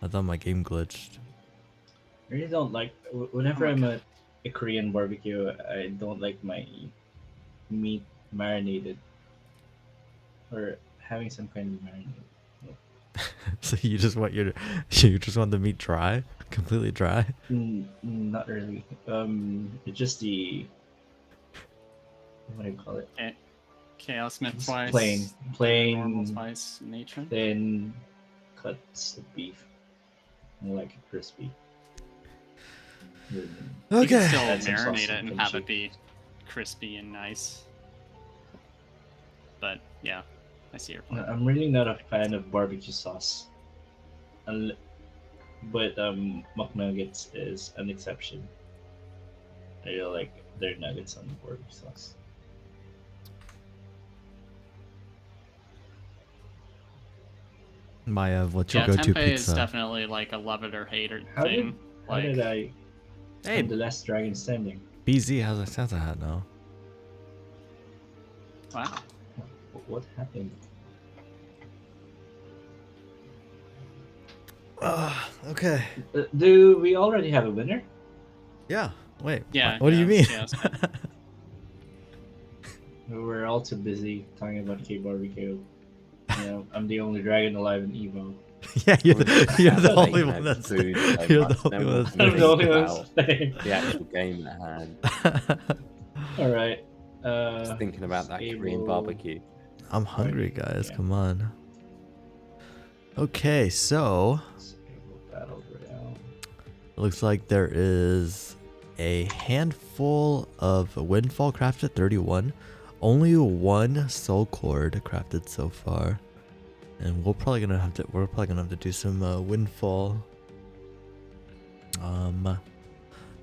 I thought my game glitched. I really don't like whenever Oh my I'm God. at a Korean barbecue. I don't like my meat marinated or having some kind of marinade. So you just want you just want the meat dry, completely dry. Not really. It's just the what do you call it? Chaos Myth Just twice. plain Normal spice nature. thin cuts of beef. I like it crispy. You can Okay. still Add some sauce marinate it and and have kimchi. it be crispy and nice. But yeah, I see your point. I'm really not a fan of barbecue sauce. But McNuggets is an exception. I really like their nuggets on the barbecue sauce. Maiev, what's your Yeah, go-to tempeh is pizza? definitely like a love it or hate it How thing. did how did I Hey, am the last dragon standing? BZ has a Santa hat now. Wow. What happened? Okay. Do we already have a winner? Yeah. Wait. Yeah. What do you yeah, mean? Chaos We're all too busy talking about K barbecue. You know, I'm the only dragon alive in Evo. Yeah, you're Probably the just only taking one over that's food so you're much, the no only more one that's I'm thinking the only one about playing. the actual game at hand. All right. Just thinking about that Korean Able- barbecue. I'm hungry, guys. Yeah. Come on. Okay, so Able Battle Royale. looks like there is a handful of Windfall crafted, 31. Only 1 Soulcord crafted so far, and we're probably gonna have to do some Windfall.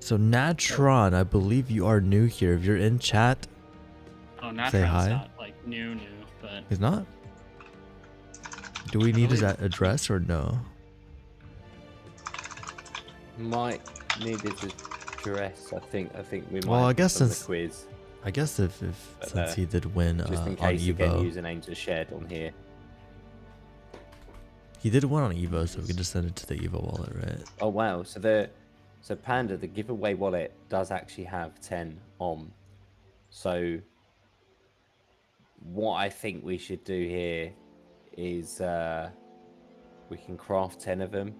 So Natron, I believe you are new here. If you're in chat, Oh, Say Natron's hi. not like new, but he's not. Do we need his believe- address or no? Might need his address. I think we might. Well, I guess from the since- quiz, I guess if But, since he did win just in on case again, Evo, usernames are shared on here. he did win on Evo, so we can just send it to the Evo wallet, right? Oh wow! So Panda, the giveaway wallet does actually have 10 on. So what I think we should do here is we can craft 10 of them.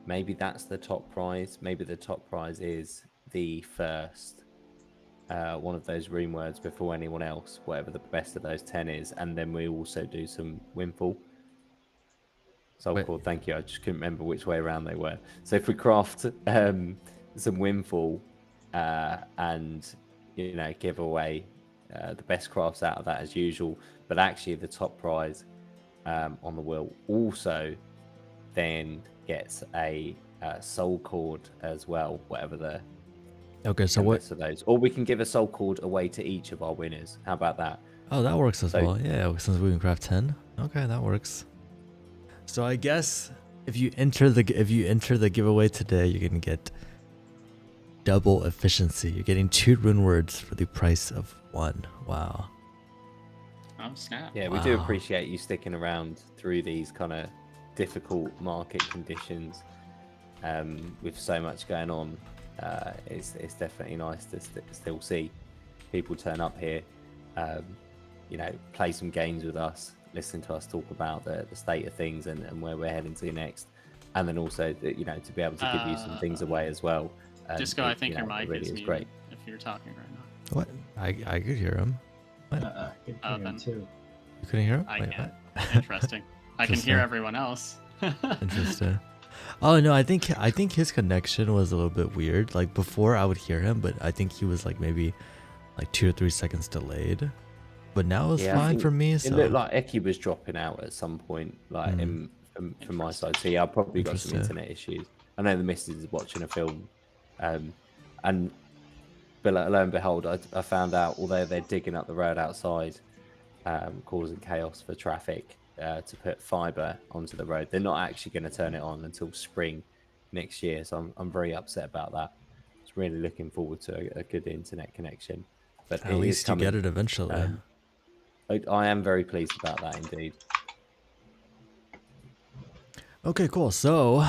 Maybe that's the top prize. Maybe the top prize is the first one of those rune words before anyone else, whatever the best of those 10 is, and then we also do some Windfall. Soulcord, thank you. I just couldn't remember which way around they were. So if we craft some Windfall and give away the best crafts out of that as usual, but actually the top prize on the wheel also then gets a Soulcord as well, whatever the Okay, so what? best of those, or we can give a Soulcord away to each of our winners. How about that? Oh, that works as So- well. Yeah, since we can craft 10. Okay, that works. So I guess if you enter the giveaway today, you're gonna get double efficiency. You're getting 2 rune words for the price of 1. Wow. oh snap. Yeah, we do Wow. appreciate you sticking around through these kind of difficult market conditions with so much going on. It's definitely nice to still see people turn up here, play some games with us, listen to us talk about the state of things and where we're heading to next, and then also to be able to give you some things away as well. Disco, I think your mic really is is muted great. if you're talking right now. What? I could hear him. Good for him then. too. You couldn't hear him? I Wait, can't. what? Interesting. I can hear Interesting. everyone else. Interesting. Oh no, I think his connection was a little bit weird. Like before, I would hear him, but I think he was like maybe like 2 or 3 seconds delayed. But now it's Yeah, I fine think for me. It So looked like Ekky was dropping out at some point, like from my side. So yeah, I've probably got some Interesting. internet issues. I know the missus is watching a film, and but lo and behold, I found out although they're digging up the road outside, causing chaos for traffic to put fibre onto the road, they're not actually going to turn it on until spring next year. So I'm very upset about that. I was really looking forward to a good internet connection, but At it is least you coming. get it eventually. I am very pleased about that indeed. Okay, cool. So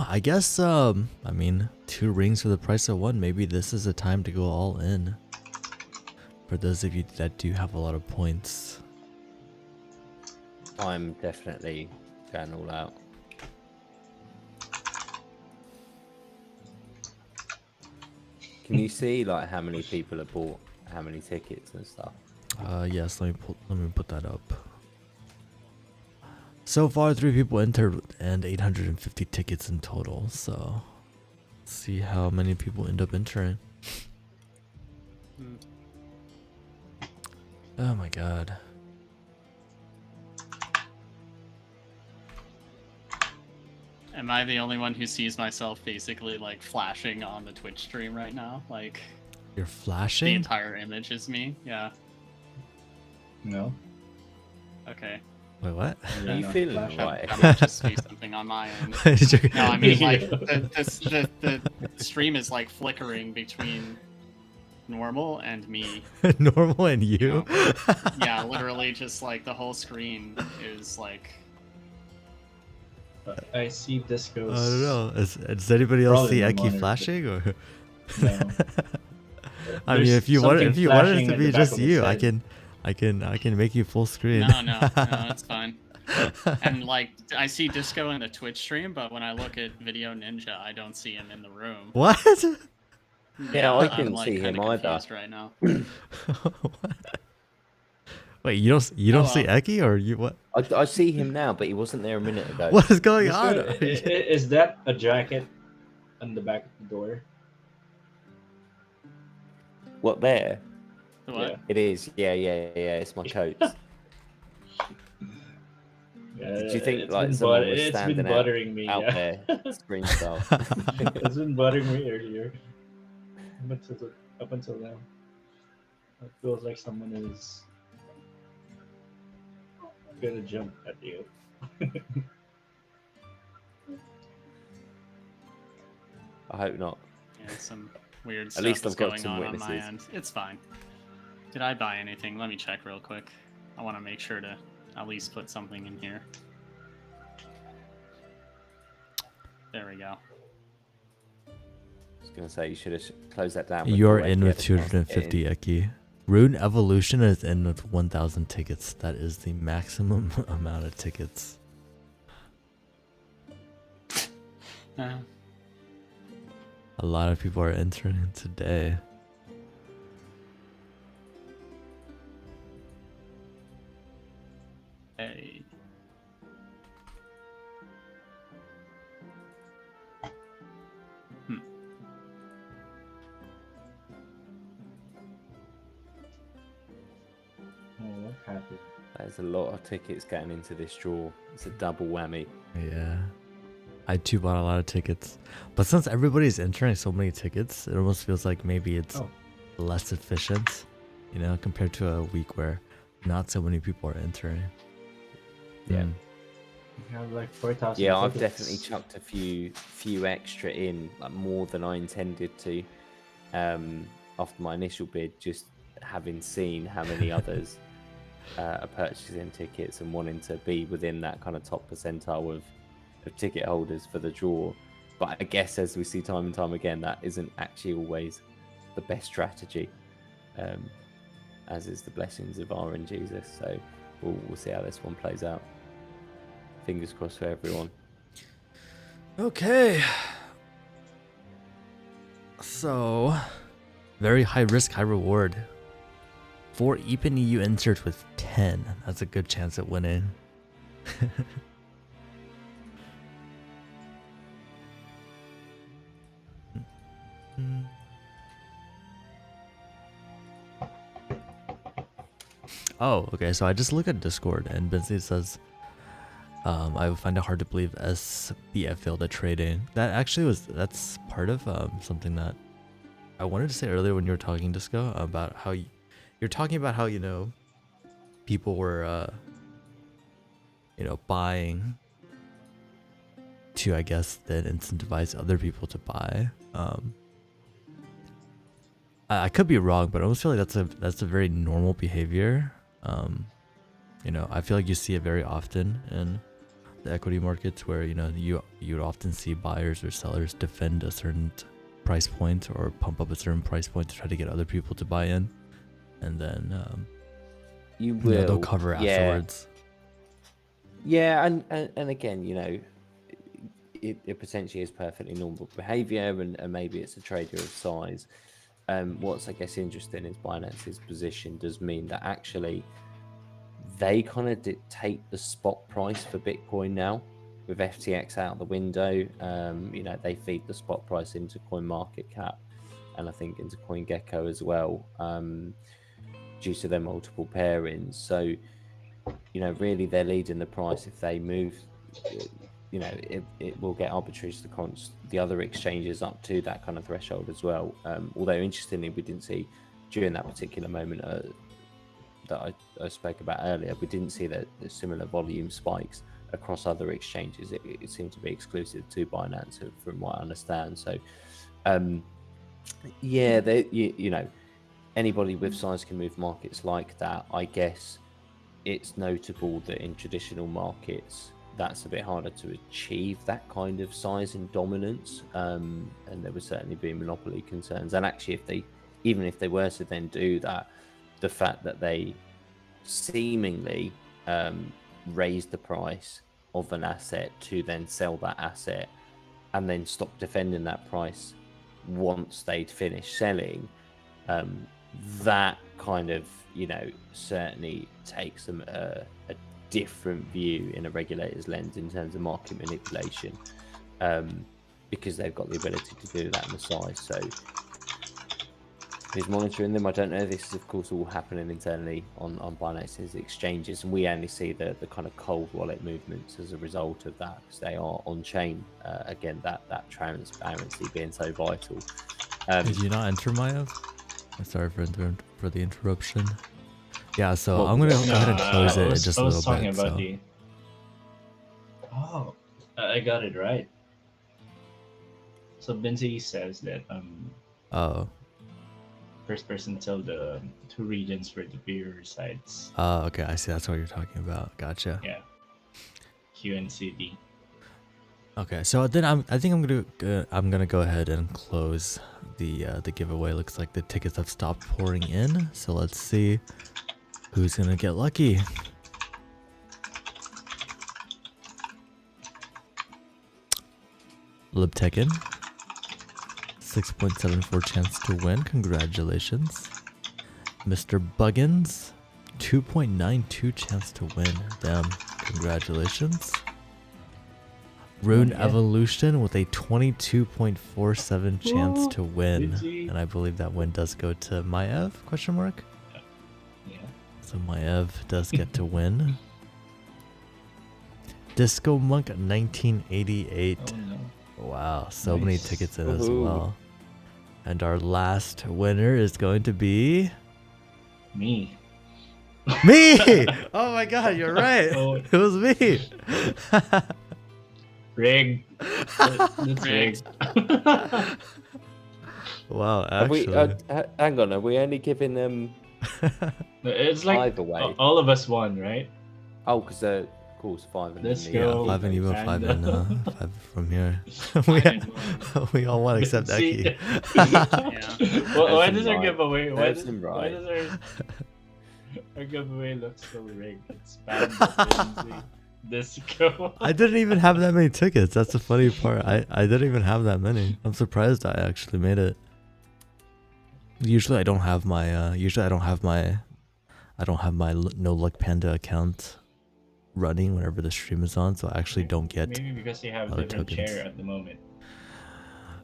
I guess I mean, 2 rings for the price of 1. Maybe this is a time to go all in. For those of you that do have a lot of points. I'm definitely going all out. Can you see like how many people have bought how many tickets and stuff? Yes, let me put that up. So far 3 people entered and 850 tickets in total, so let's see how many people end up entering. Oh my god. Am I the only one who sees myself basically like flashing on the Twitch stream right now? Like You're the flashing? entire image is me? Yeah. No. Okay. Wait, what? Are you feeling flash alright? That might just be something on my end. No, I mean like the stream is like flickering between normal and me. Normal and you? Yeah, literally just like the whole screen is like. I see Disco's. I don't know. Does anybody else Probably see my Eki monitor. flashing or? No. I mean, There's if you want something it flashing to at be the back just of his you, I head. can make you full screen. No, it's fine. And like I see Disco in the Twitch stream, but when I look at Video Ninja, I don't see him in the room. What? Yeah, I I'm couldn't like see kind him of either. confused right now. Wait, you don't Oh, see well. Eki or you what? I see him now, but he wasn't there a minute ago. What is going Disco, on? is that a jacket on the back of the door? What there? The what? Yeah. It is. Yeah. It's my coat. Yeah, Did you think it's like been someone was it's been standing buttering me. out Yeah. there, screen style? It's been buttering me earlier. Up until now. It feels like someone is gonna jump at you. I hope not. Yeah, some weird At stuff least is I've got going some on my witnesses. end. It's fine. Did I buy anything? Let me check real quick. I want to make sure to at least put something in here. There we go. I was gonna say you should have closed that down. You're before in Eki with had a chance to get in. 250 Eki. Rune Evolution is in with 1,000 tickets. That is the maximum amount of tickets. Uh, A lot of people are entering today. hey. Oh, what happened? There's a lot of tickets getting into this draw. It's a double whammy. Yeah. I too bought a lot of tickets. But since everybody's entering so many tickets, it almost feels like maybe it's less efficient, you know, compared to a week where not so many people are entering. Yeah. We have like 4,000. Yeah, I've tickets. definitely chucked a few extra in, like more than I intended to, after my initial bid, just having seen how many others are purchasing tickets and wanting to be within that kind of top percentile of ticket holders for the draw. But I guess as we see time and time again, that isn't actually always the best strategy, as is the blessings of RNGesus. So we'll see how this one plays out. Fingers crossed for everyone. Okay. So, very high risk, high reward. For Epen EU insert with 10. That's a good chance at winning. Oh, okay. So I just look at Discord and Binzy says, I find it hard to believe SBF failed at trading. That's part of something that I wanted to say earlier when you were talking, Disco, about how you're talking about how, people were, buying to, I guess, then incentivize other people to buy. I could be wrong, but I almost feel like that's a very normal behavior. I feel like you see it very often in the equity markets where, you'd often see buyers or sellers defend a certain price point or pump up a certain price point to try to get other people to buy in. And then they'll cover afterwards. Yeah, and again, it potentially is perfectly normal behavior, and maybe it's a trader of size. What's, I guess, interesting is Binance's position does mean that actually they kind of dictate the spot price for Bitcoin now. With FTX out the window, they feed the spot price into CoinMarketCap, and I think into CoinGecko as well, due to their multiple pairings. So, really they're leading the price. If they move, it will get arbitrage to the other exchanges up to that kind of threshold as well. Although interestingly, we didn't see during that particular moment that I spoke about earlier, we didn't see the similar volume spikes across other exchanges. It seemed to be exclusive to Binance, from what I understand. So, anybody with size can move markets like that. I guess it's notable that in traditional markets, that's a bit harder to achieve, that kind of size and dominance. And there would certainly be monopoly concerns. And actually, even if they were to then do that, the fact that they seemingly raise the price of an asset to then sell that asset and then stop defending that price once they'd finished selling, that kind of certainly takes them a different view in a regulator's lens in terms of market manipulation, because they've got the ability to do that in the size. So who's monitoring them? I don't know. This is, of course, all happening internally on Binance's exchanges, and we only see the kind of cold wallet movements as a result of that, because they are on chain. Again, that transparency being so vital. Did you not enter, Maiev? I'm sorry for the interruption. Yeah, so I'm gonna go ahead and close it in just a little bit. I got it right. So Binzy says that first person tell the two regions where the beer resides. Oh, okay, I see. That's what you're talking about. Gotcha. Yeah. QNCD. Okay, so then I think I'm gonna go ahead and close the giveaway. Looks like the tickets have stopped pouring in. So let's see who's gonna get lucky. Libtekin, 6.74 chance to win. Congratulations. Mr. Buggins, 2.92 chance to win. Damn. Congratulations. Rune Evolution with a 22.47 chance to win. And I believe that win does go to Maiev, question mark? Yeah. So Maiev does get to win. Discomonk 1988. Oh, no. Wow, so many tickets in as Ooh. well. And our last winner is going to be... Me. Me! Oh my god, you're right. Oh. It was me. Rig. That's rigged. Wow, Have we, actually. hang on, are we only giving them It's like either way? all of us won, right? Oh, because they're, of course, 5 and Let's then go. 5 and Evo, 5 and Panda. 5 from here. I we all won except See? Eki. Yeah. Why That's does our right. giveaway? That's Why right. does our giveaway look so rigged? It's Panda, Binzy, Disco. I didn't even have that many tickets. That's the funny part. I didn't even have that many. I'm surprised I actually made it. Usually I don't have my No Luck Panda account running whenever the stream is on, so I actually don't get Maybe because you have other different tokens. chair at the moment.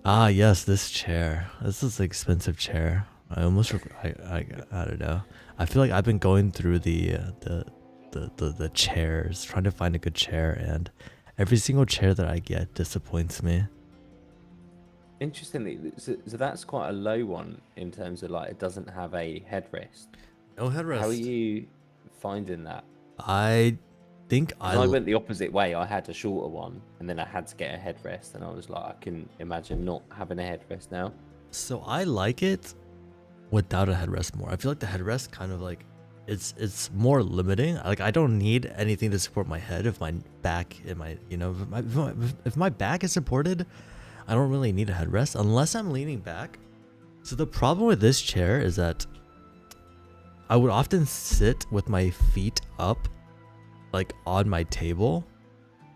Ah, yes, this chair. This is an expensive chair. I don't know. I feel like I've been going through the the chairs, trying to find a good chair, and every single chair that I get disappoints me. Interestingly, so that's quite a low one in terms of like it doesn't have a headrest. No headrest. How are you finding that? I think Because I went the opposite way. I had a shorter one, and then I had to get a headrest, and I was like, I can imagine not having a headrest now. So I like it without a headrest more. I feel like the headrest kind of like it's more limiting. Like I don't need anything to support my head if my back and my if my back is supported, I don't really need a headrest unless I'm leaning back. So the problem with this chair is that I would often sit with my feet up, like on my table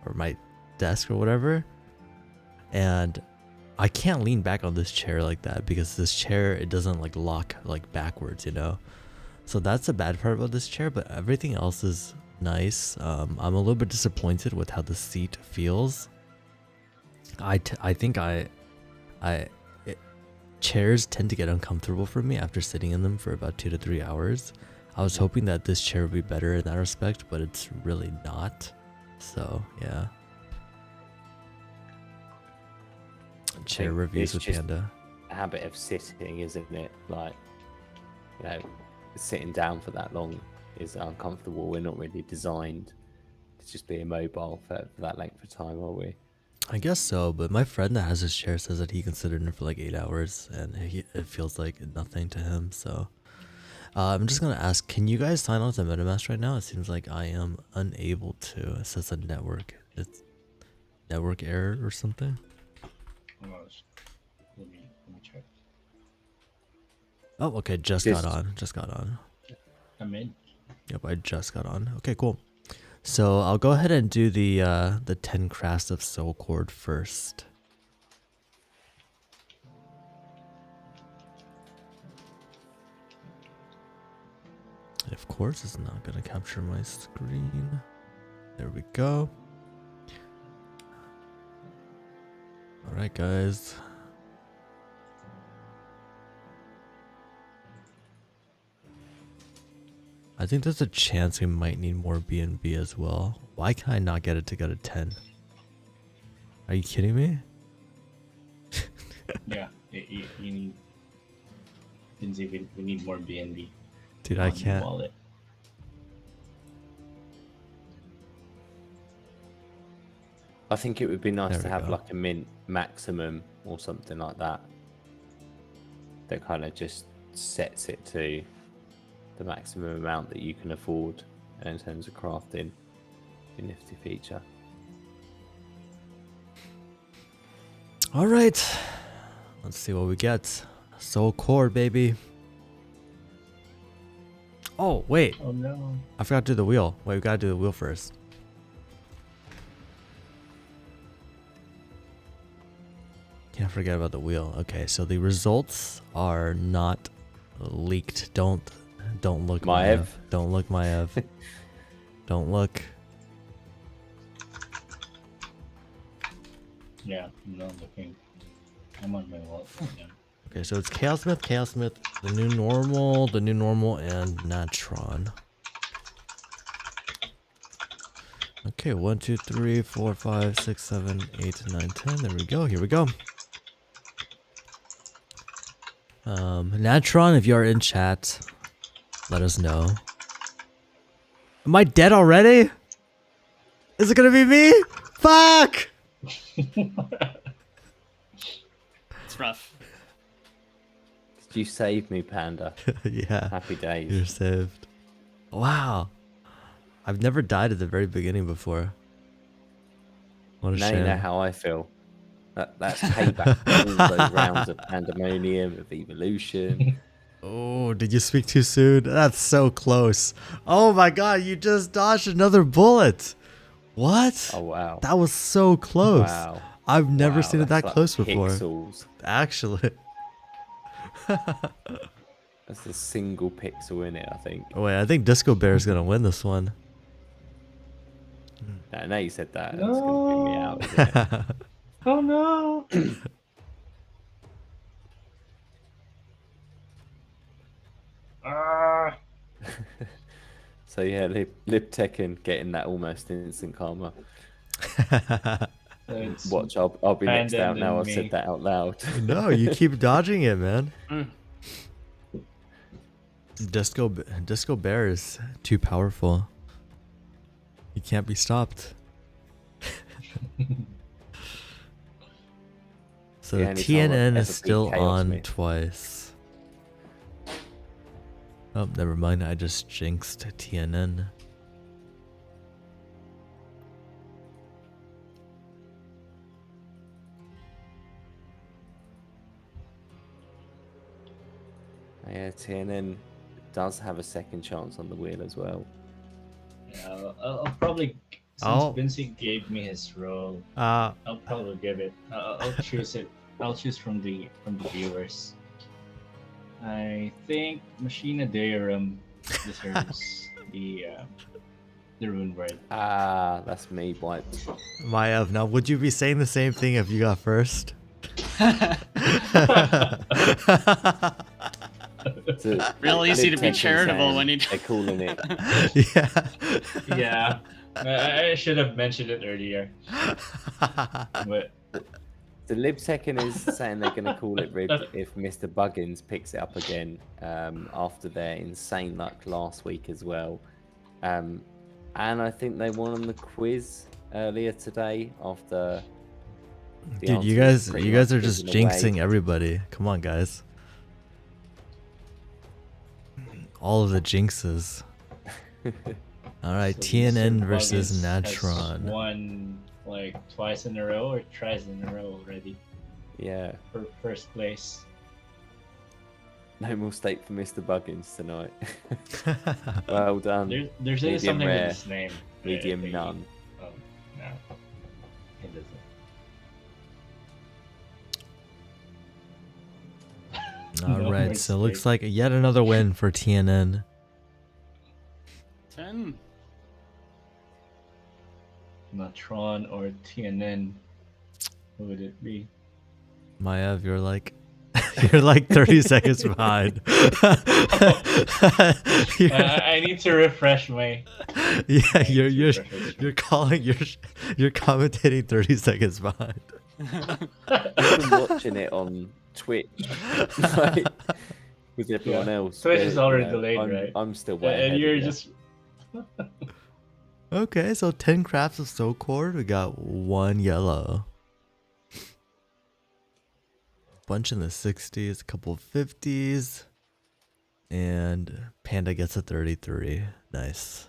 or my desk or whatever, and I can't lean back on this chair like that because this chair, it doesn't like lock like backwards, you know. So that's the bad part about this chair, but everything else is nice. I'm a little bit disappointed with how the seat feels. I think chairs tend to get uncomfortable for me after sitting in them for about 2 to 3 hours. I was hoping that this chair would be better in that respect, but it's really not. So yeah. Chair reviews with Panda. A habit of sitting, isn't it? Like, you know, sitting down for that long is uncomfortable. We're not really designed to just be immobile for that length of time, are we? I guess so, but my friend that has his chair says that he considered it for like 8 hours and it feels like nothing to him. So I'm just going to ask, can you guys sign on to MetaMask right now? It seems like I am unable to. It says a network. It's network error or something. Let me check. Oh, okay. Just got on. I'm in. Yep, I just got on. Okay, cool. So I'll go ahead and do the 10 crafts of Soulcord first. Of course, it's not going to capture my screen. There we go. All right, guys. I think there's a chance we might need more B&B as well. Why can I not get it to go to 10? Are you kidding me? Yeah, you need. Binzy, we need more BNB. Dude, I can't. Wallet. I think it would be nice There to we have go. like a mint maximum or something like that. That kind of just sets it to the maximum amount that you can afford in terms of crafting a nifty feature. All right. Let's see what we get. Soulcord, baby. Oh, wait. Oh no. I forgot to do the wheel. Wait, we gotta do the wheel first. Can't forget about the wheel. Okay, so the results are not leaked. Don't look, Maiev. Don't look, Maiev. Don't look. Yeah, I'm not looking. I'm on my wallet. Yeah. Okay, so it's Chaos Smith, the new normal, and Natron. Okay, 1, 2, 3, 4, 5, 6, 7, 8, 9, 10. There we go. Here we go. Natron, if you are in chat, let us know. Am I dead already? Is it gonna be me? Fuck! It's rough. Did you save me, Panda? Yeah. Happy days. You're saved. Wow. I've never died at the very beginning before. What a Now shame. you know how I feel. That's payback for all those rounds of pandemonium, of evolution. Oh, did you speak too soon? That's so close. Oh my god, you just dodged another bullet. What? Oh wow. That was so close. Wow. I've never Wow, seen it that's that like close before. Pixels. Actually. That's a single pixel in it, I think. Oh, wait, I think Disco Bear is gonna win this one. Now you said that. It's going to bring me out, isn't it? Oh no. Ah. So yeah, Lib Tekken getting that almost instant karma. So it's Watch, I'll be next Panda out and now. then I've said me. that out loud. No, you keep dodging it, man. Mm. Disco Bear is too powerful. He can't be stopped. So The only time I've TNN ever is beat still Chaos on Myth. twice. Oh, never mind. I just jinxed TNN. Yeah, TNN does have a second chance on the wheel as well. Yeah, I'll probably, since Oh. Binzy gave me his role, Uh, I'll probably give it. I'll choose it. I'll choose from the viewers. I think Machina Deorum deserves the rune word. Ah, that's me wiped. Maiev, now would you be saying the same thing if you got first? So, Real easy Lib to be Tekken's charitable saying when you. they're calling it. Yeah. Yeah, I should have mentioned it earlier, but The Lib Tekken is saying they're going to call it rigged if Mr. Buggins picks it up again after their insane luck last week as well. And I think they won on the quiz earlier today after. the Dude, you answer was guys pretty are much just given away. jinxing everybody. Come on, guys. All of the jinxes. All right, so TNN Mr. versus Buggins has Natron. won like twice in a row or thrice in a row already Yeah, for first place. no more steak for Mr. Buggins tonight. Well done. There's really medium something rare, with his name. medium I think. none. Oh, no. It doesn't. All No right, more so looks steak. like yet another win for TNN. 10. Natron or TNN. Who would it be? Maiev, you're like 30 seconds behind. I need to refresh my. Yeah, I need to you're refresh you're commentating 30 seconds behind. I've been watching it on Twitch like, with everyone Yeah. else. Twitch but, is already you know, delayed, right? I'm still way ahead And you're of you. just. Okay, so 10 crafts of Soulcord. We got 1 yellow. Bunch in the 60s, a couple of 50s. And Panda gets a 33. Nice.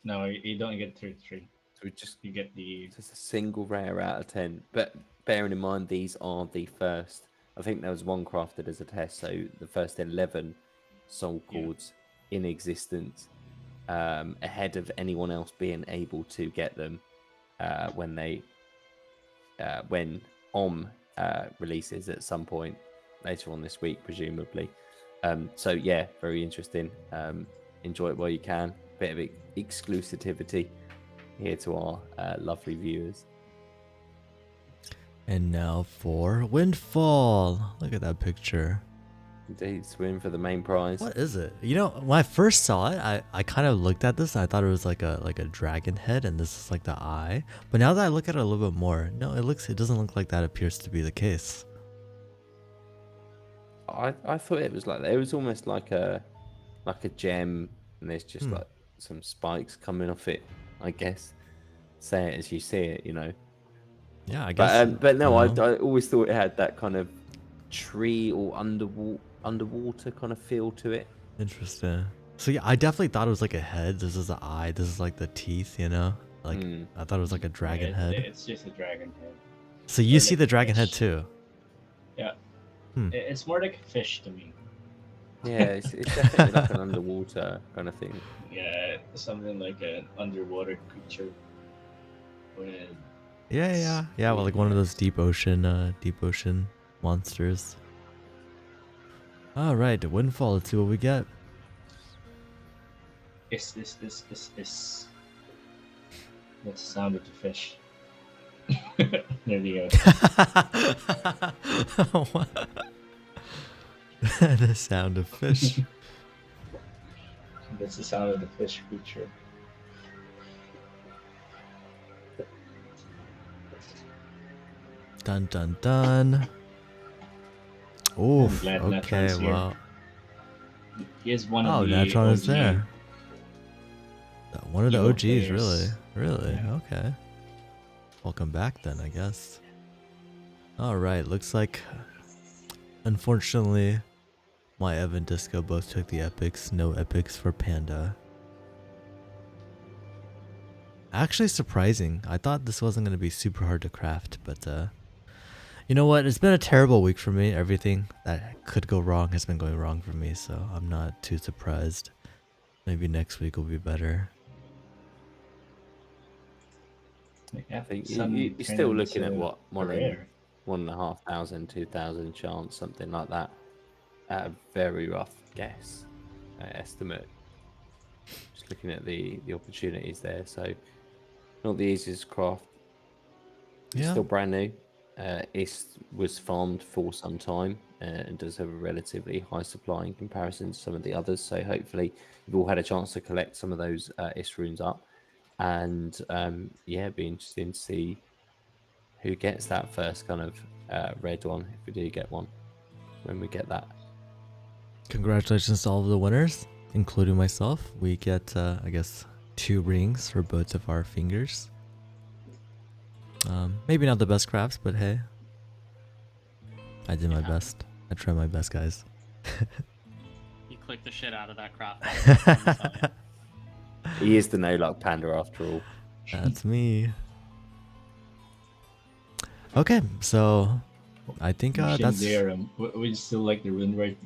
No, you don't get 33. So we just You get the. a single rare out of 10. But bearing in mind, these are the first. I think there was one crafted as a test, so the first 11 soul cords in existence, ahead of anyone else being able to get them when releases at some point later on this week, presumably. So yeah, very interesting. Enjoy it while you can. Bit of exclusivity here to our lovely viewers. And now for Windfall. Look at that picture. Indeed, swim for the main prize. What is it? You know, when I first saw it, I kind of looked at this. I thought it was like a dragon head, and this is like the eye. But now that I look at it a little bit more, no, it doesn't look like that appears to be the case. I thought it was like that. It was almost like a gem, and there's just like some spikes coming off it. I guess. Say it as you see it, you know. Yeah, I guess. But no, you know. I always thought it had that kind of tree or underwater kind of feel to it. Interesting. So yeah, I definitely thought it was like a head. This is the eye. This is like the teeth. You know, like I thought it was like a dragon head. It's just a dragon head. So you Or see like the a dragon head fish. too. Yeah. Hmm. It's more like a fish to me. Yeah, it's definitely like an underwater kind of thing. Yeah, something like an underwater creature. With Yeah. Well, like one of those deep ocean monsters. All right, Windfall. Let's see what we get. Is. That's the sound of the fish. There you go. The sound of fish. That's the sound of the fish creature. Dun dun dun. Oof. glad Okay. Natron's here. Well. He is one of Oh, the Natron is OG there. One of the Evo OGs, really. players. Really. Yeah. Okay. Welcome back then, I guess. All right. Looks like, unfortunately, Maiev and Disco both took the epics. No epics for Panda. Actually surprising. I thought this wasn't going to be super hard to craft, but you know what? It's been a terrible week for me. Everything that could go wrong has been going wrong for me, so I'm not too surprised. Maybe next week will be better. Yeah, I think some you're turn still looking at into what, a rare. 1,500, 2,000 chance, something like that. At a very rough guess estimate. Just looking at the opportunities there, so not the easiest craft. It's Yeah. still brand new. It was farmed for some time and does have a relatively high supply in comparison to some of the others. So hopefully you've all had a chance to collect some of those Ist runes up. And yeah, it'd be interesting to see who gets that first kind of red one, if we do get one, when we get that. Congratulations to all of the winners, including myself. We get, I guess, 2 rings for both of our fingers. Maybe not the best crafts, but hey, I did my best. I tried my best, guys. You click the shit out of that craft. I'll tell you. He is the no luck panda after all. That's me. Okay, so I think that's. We still like the rune word.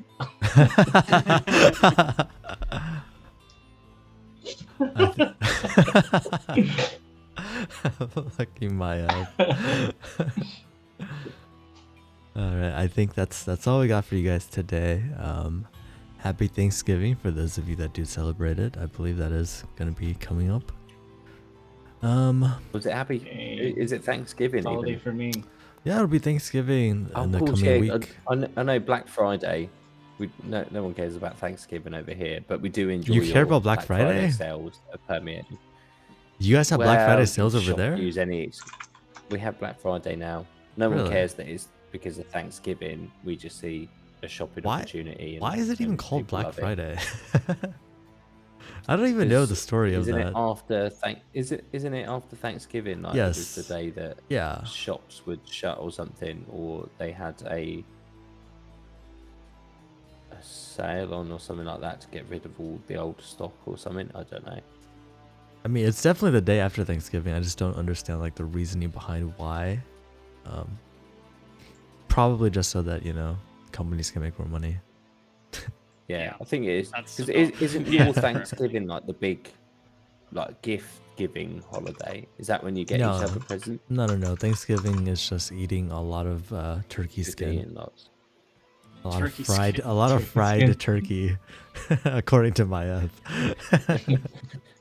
Lucky Maiev. All right, I think that's all we got for you guys today. Happy Thanksgiving for those of you that do celebrate it. I believe that is going to be coming up. Was it happy? Is it Thanksgiving? Holiday Even? for me. Yeah, it'll be Thanksgiving in the course, coming yeah. week. I know Black Friday. No one cares about Thanksgiving over here, but we do enjoy. You care about Black Friday? Sales permeating. You guys have Black Friday sales over there? We have Black Friday now. No Really? one cares that it's because of Thanksgiving. We just see a shopping opportunity. Why is it even called people Black love it. Friday? I don't even know the story of that. Isn't it after Thanksgiving? Like, Yes. It was the day that shops would shut or something, or they had a sale on or something like that to get rid of all the old stock or something. I don't know. I mean, it's definitely the day after Thanksgiving. I just don't understand like the reasoning behind why. Probably just so that, companies can make more money. Yeah, I think it is. That's Because isn't yeah. your Thanksgiving like the big, like gift giving holiday? Is that when you get No. yourself a present? No. Thanksgiving is just eating a lot of turkey Just skin. eating lots. A lot Turkey of fried, skin. a lot of Turkey fried skin. turkey, according to Maiev.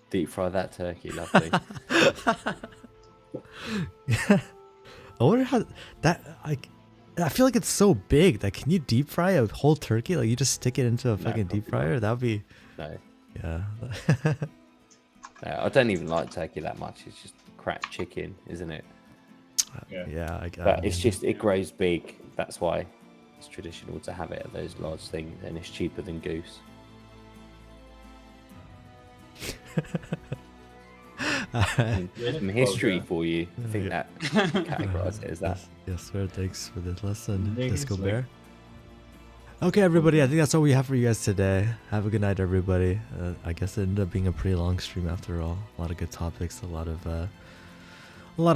Deep fry that turkey, lovely. I wonder how that I feel like it's so big that can you deep fry a whole turkey? Like you just stick it into a fucking deep probably fryer? That would be No, yeah. no, I don't even like turkey that much. It's just crap chicken, isn't it? Yeah. But it's just it grows big. That's why it's traditional to have it at those large things, and it's cheaper than goose. Alright. Some history for you. I think that categorises it as that. Yes, sir. Thanks for the lesson, Thanks, Disco like- Bear. Okay, everybody. I think that's all we have for you guys today. Have a good night, everybody. I guess it ended up being a pretty long stream after all. A lot of good topics. A lot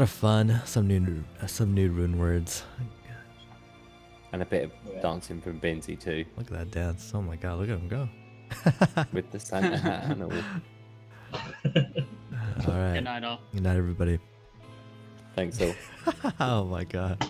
of fun. Some new rune words. And a bit of dancing from Binzy too, Look at that dance. Oh my god, look at him go. with the Santa hat and all. All right. Good night, all. Good night, everybody. Thanks all. Oh my god.